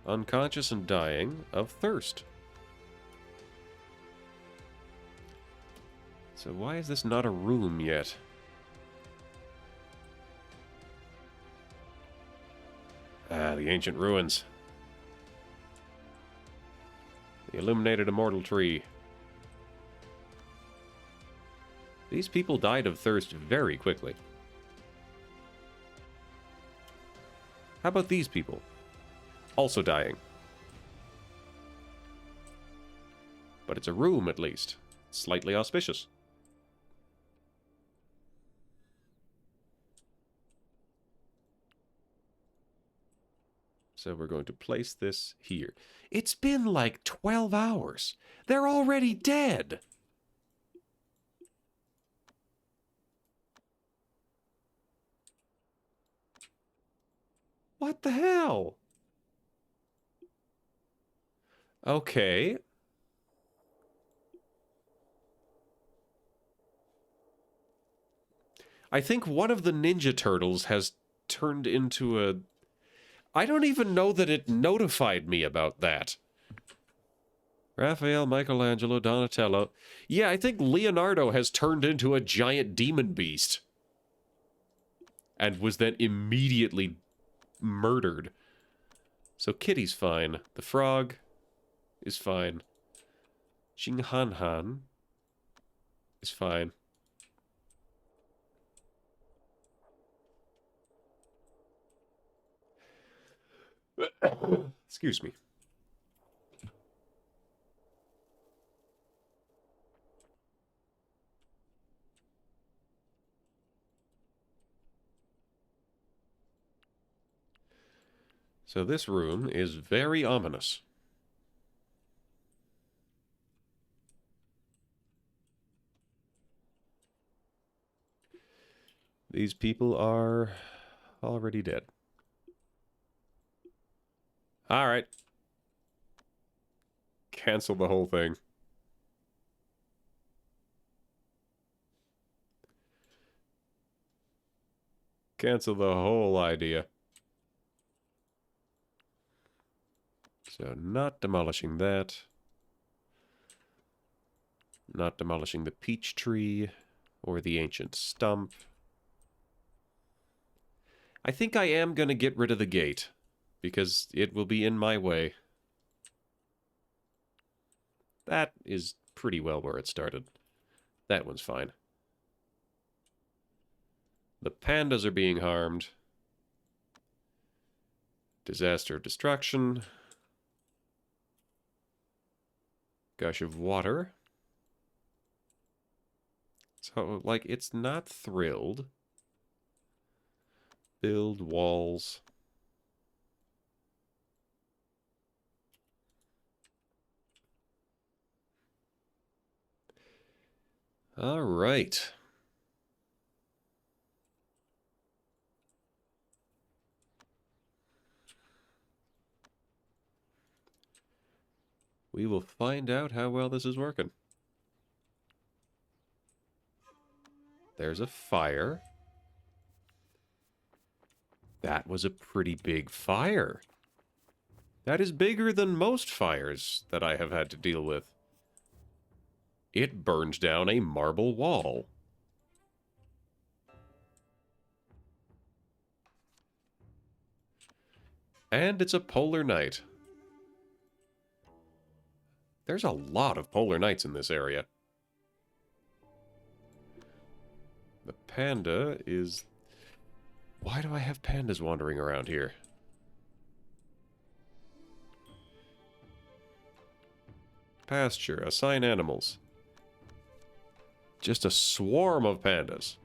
Unconscious and dying of thirst. So why is this not a room yet? Ah, the ancient ruins. The illuminated immortal tree. These people died of thirst very quickly. How about these people? Also dying. But it's a room, at least. Slightly auspicious. So we're going to place this here. It's been like 12 hours. They're already dead. What the hell? Okay. I think one of the Ninja Turtles has turned into a... I don't even know that it notified me about that. Raphael, Michelangelo, Donatello. Yeah, I think Leonardo has turned into a giant demon beast. And was then immediately murdered. So Kitty's fine. The frog is fine. Xing Han Han is fine. Excuse me. So this room is very ominous. These people are already dead. All right. Cancel the whole thing. Cancel the whole idea. So not demolishing that. Not demolishing the peach tree or the ancient stump. I think I am going to get rid of the gate because it will be in my way. That is pretty well where it started. That one's fine. The pandas are being harmed. Disaster of destruction. Gush of water. So, like, it's not thrilled. Build walls. All right. We will find out how well this is working. There's a fire. That was a pretty big fire. That is bigger than most fires that I have had to deal with. It burned down a marble wall. And it's a polar night. There's a lot of polar nights in this area. The panda is... Why do I have pandas wandering around here? Pasture, assign animals. Just a swarm of pandas.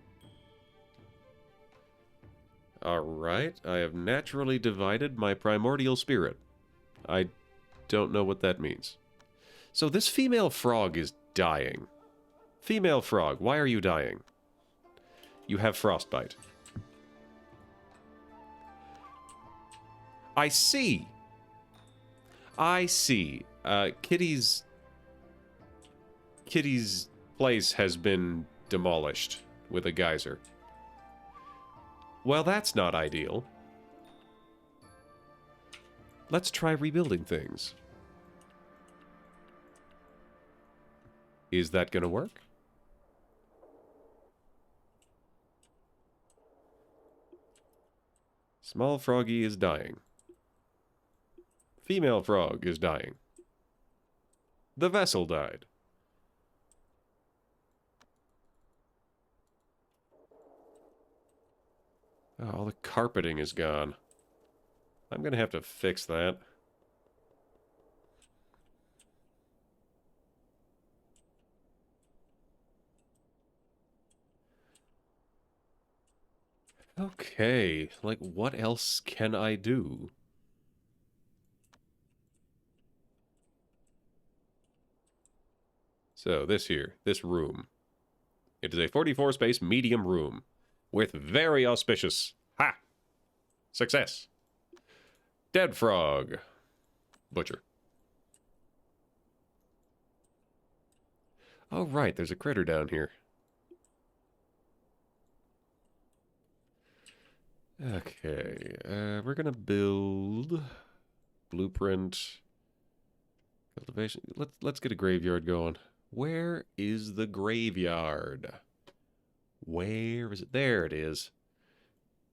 Alright, I have naturally divided my primordial spirit. I don't know what that means. So this female frog is dying. Female frog, why are you dying? You have frostbite. I see. I see. Kitty's place has been demolished with a geyser. Well, that's not ideal. Let's try rebuilding things. Is that gonna work? Small froggy is dying. Female frog is dying. The vessel died. Oh, all the carpeting is gone. I'm gonna have to fix that. Okay, like, what else can I do? So, this room. It is a 44 space medium room with very auspicious. Ha! Success. Dead frog. Butcher. Oh, right, there's a critter down here. Okay, we're gonna build blueprint cultivation. Let's get a graveyard going. Where is the graveyard? Where is it? There it is.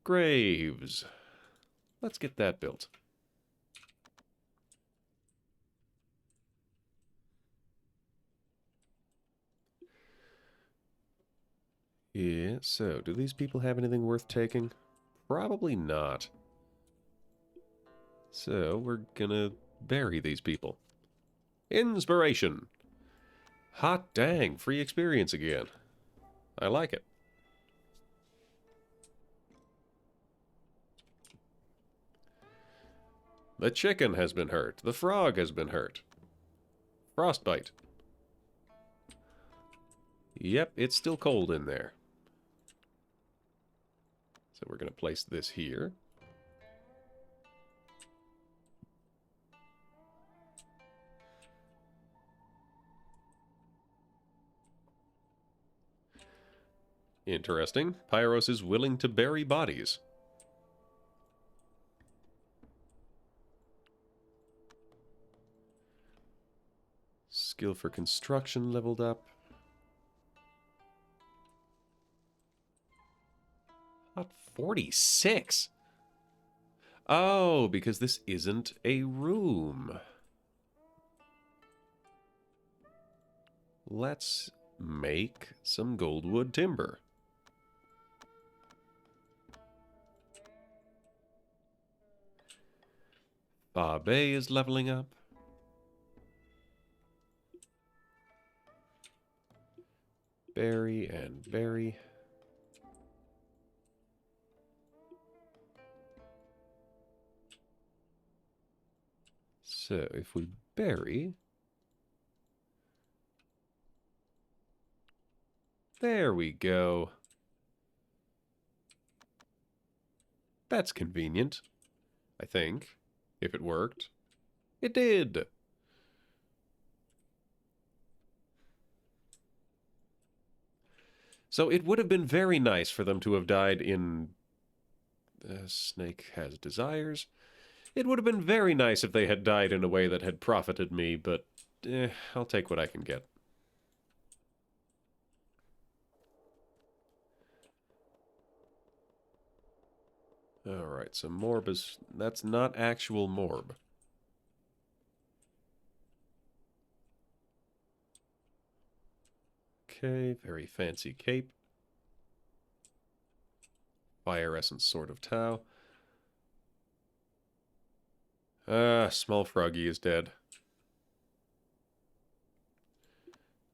Graves. Let's get that built. Yeah, so do these people have anything worth taking? Probably not. So we're gonna bury these people. Inspiration. Hot dang, free experience again. I like it. The chicken has been hurt. The frog has been hurt. Frostbite. Yep, it's still cold in there. So we're going to place this here. Interesting. Pyros is willing to bury bodies. Skill for construction leveled up. Hot 46? Oh, because this isn't a room. Let's make some goldwood timber. Bay is leveling up. Berry and berry. So if we bury... There we go. That's convenient, I think, if it worked. It did! So it would have been very nice for them to have died in... Snake has desires. It would have been very nice if they had died in a way that had profited me, but I'll take what I can get. Alright, so Morb is... That's not actual Morb. Okay, very fancy cape. Fire Essence Sword of Tau. Small froggy is dead.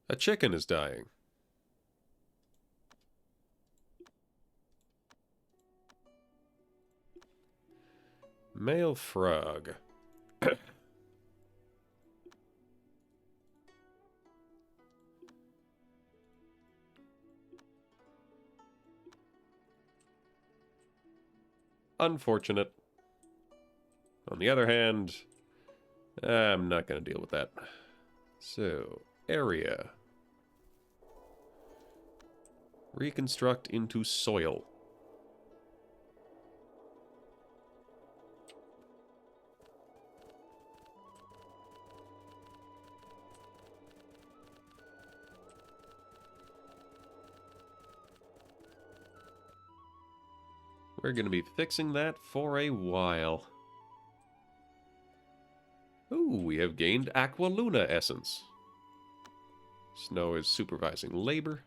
A chicken is dying. Male frog. Unfortunate. On the other hand, I'm not going to deal with that. So, area. Reconstruct into soil. We're going to be fixing that for a while. Ooh, we have gained Aqua Luna essence. Snow is supervising labor.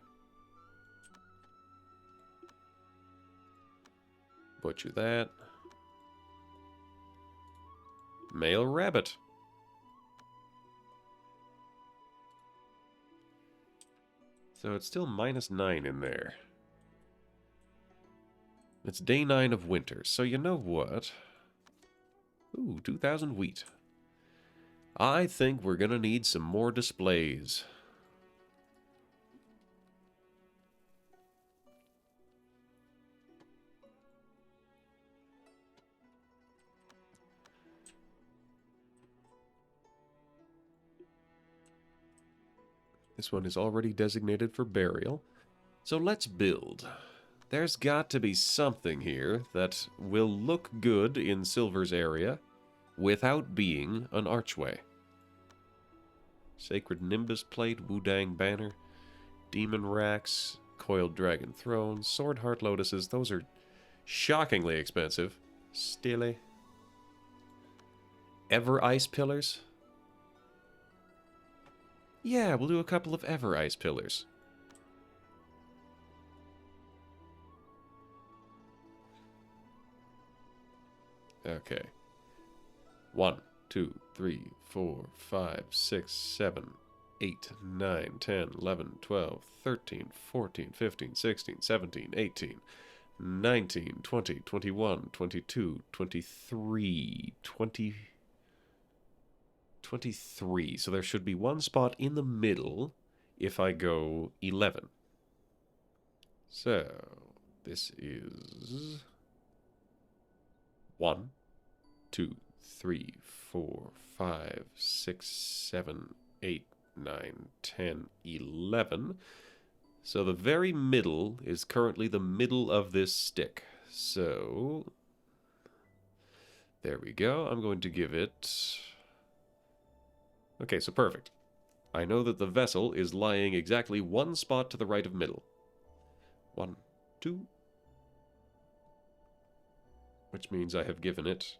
Butcher that. Male rabbit. So it's still -9 in there. It's day 9 of winter, so you know what? Ooh, 2,000 wheat. I think we're gonna need some more displays. This one is already designated for burial. So let's build. There's got to be something here that will look good in Silver's area without being an archway. Sacred Nimbus Plate, Wudang Banner, Demon Racks, Coiled Dragon Throne, Sword Heart Lotuses. Those are shockingly expensive. Stele. Ever Ice Pillars? Yeah, we'll do a couple of Ever Ice Pillars. Okay. 1, 2, 3, 4, 5, 6, 7, 8, 9, 10, 11, 12, 13, 14, 15, 16, 17, 18, 19, 20, 21, 22, 23, 23. So there should be one spot in the middle if I go 11. So this is 1, 2, 3, 4, 5, 6, 7, 8, 9, 10, 11. So the very middle is currently the middle of this stick. So there we go. I'm going to give it... Okay, so perfect. I know that the vessel is lying exactly one spot to the right of middle. 1, 2. Which means I have given it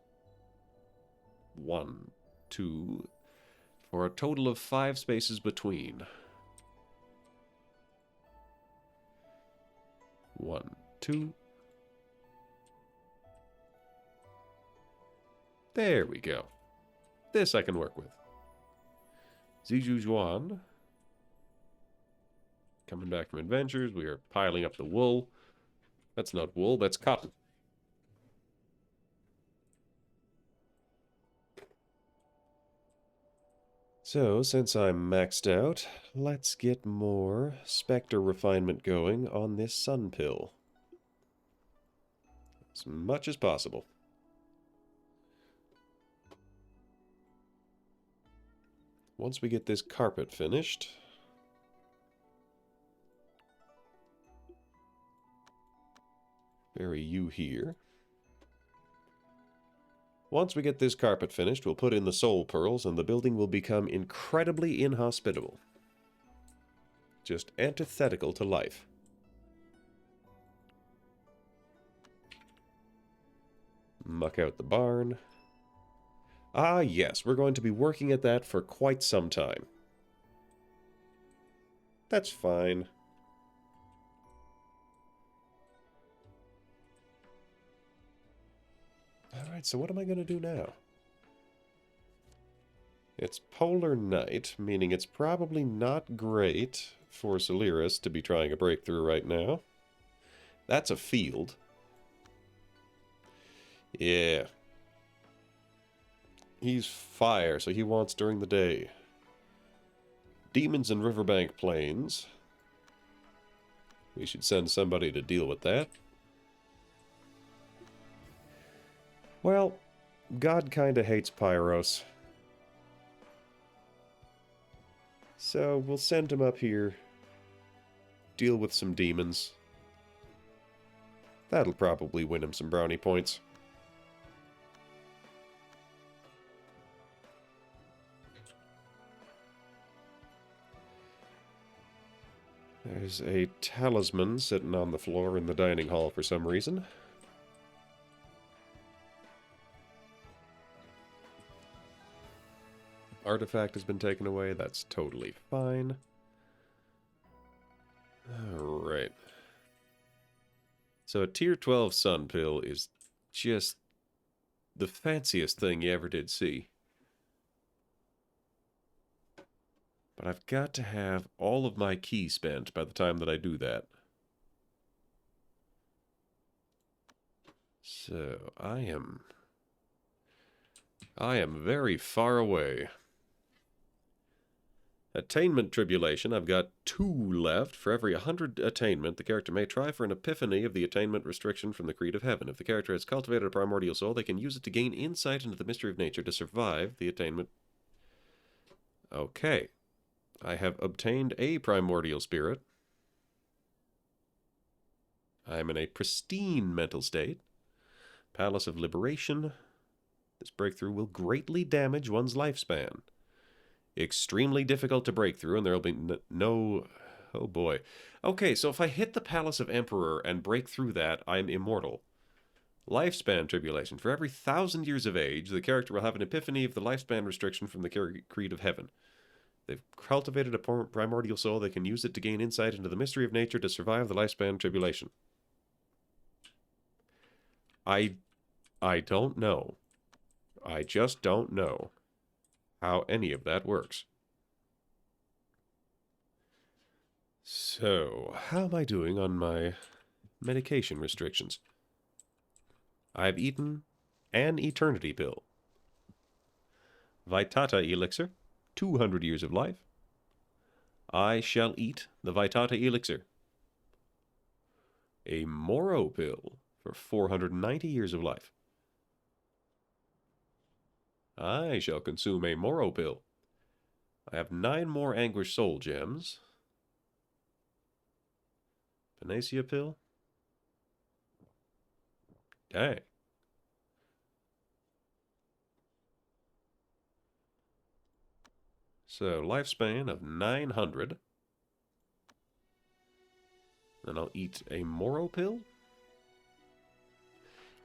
1, 2, for a total of 5 spaces between. 1, 2. There we go. This I can work with. Ziju Zhuan. Coming back from adventures, we are piling up the wool. That's not wool, that's cotton. So, since I'm maxed out, let's get more Spectre refinement going on this sun pill. As much as possible. Once we get this carpet finished, bury you here. Once we get this carpet finished, we'll put in the soul pearls and the building will become incredibly inhospitable. Just antithetical to life. Muck out the barn. Ah, yes, we're going to be working at that for quite some time. That's fine. Alright, so what am I going to do now? It's polar night, meaning it's probably not great for Celeris to be trying a breakthrough right now. That's a field. Yeah. He's fire, so he wants during the day. Demons and Riverbank Plains. We should send somebody to deal with that. Well, God kinda hates Pyros. So we'll send him up here deal with some demons. That'll probably win him some brownie points. There's a talisman sitting on the floor in the dining hall for some reason. Artifact has been taken away. That's totally fine. Alright. So a tier 12 sun pill is just the fanciest thing you ever did see. But I've got to have all of my ki spent by the time that I do that. So, I am very far away. Attainment Tribulation, I've got 2 left. For every 100 attainment, the character may try for an epiphany of the attainment restriction from the Creed of Heaven. If the character has cultivated a primordial soul, they can use it to gain insight into the mystery of nature to survive the attainment. Okay. I have obtained a primordial spirit. I am in a pristine mental state. Palace of Liberation. This breakthrough will greatly damage one's lifespan. Extremely difficult to break through, and there will be no... Oh boy. Okay, so if I hit the Palace of Emperor and break through that, I'm immortal. Lifespan Tribulation. For every 1,000 years of age, the character will have an epiphany of the lifespan restriction from the Creed of Heaven. They've cultivated a primordial soul. They can use it to gain insight into the mystery of nature to survive the lifespan tribulation. I don't know. I just don't know how any of that works. So, how am I doing on my medication restrictions? I've eaten an eternity pill. Vitata elixir. 200 years of life. I shall eat the Vitata elixir. A Moro pill for 490 years of life. I shall consume a Moro pill. I have 9 more Anguish Soul Gems. Panacea pill. Dang. So, lifespan of 900. Then I'll eat a Moro pill?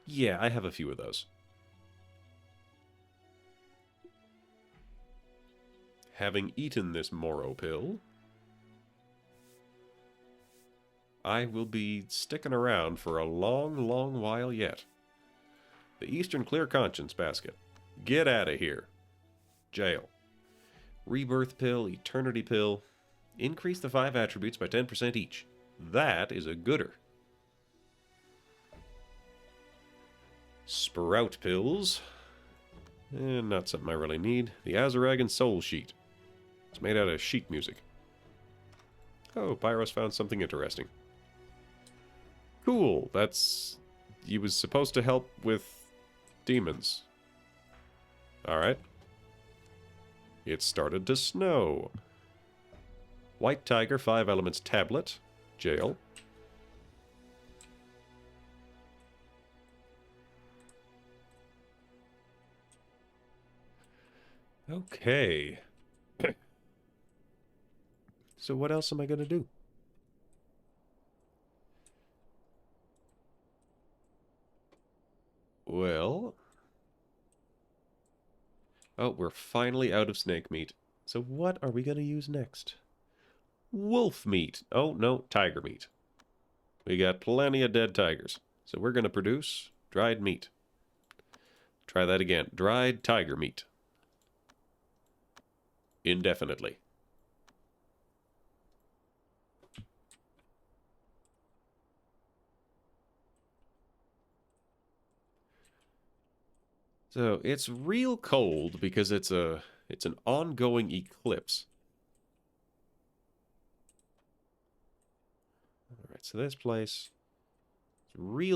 Yeah, I have a few of those. Having eaten this Moro pill, I will be sticking around for a long, long while yet. The Eastern Clear Conscience basket. Get out of here. Jail. Rebirth pill, eternity pill. Increase the 5 attributes by 10% each. That is a gooder. Sprout pills. Not something I really need. The Azaragan Soul Sheet. It's made out of sheet music. Oh, Pyros found something interesting. Cool, that's... He was supposed to help with demons. Alright. It started to snow. White Tiger 5 Elements Tablet. Jail. Okay. So what else am I going to do? Well... Oh, we're finally out of snake meat. So what are we going to use next? Wolf meat. Oh, no, tiger meat. We got plenty of dead tigers. So we're going to produce dried meat. Try that again. Dried tiger meat. Indefinitely. So it's real cold because it's an ongoing eclipse. All right, so this place is real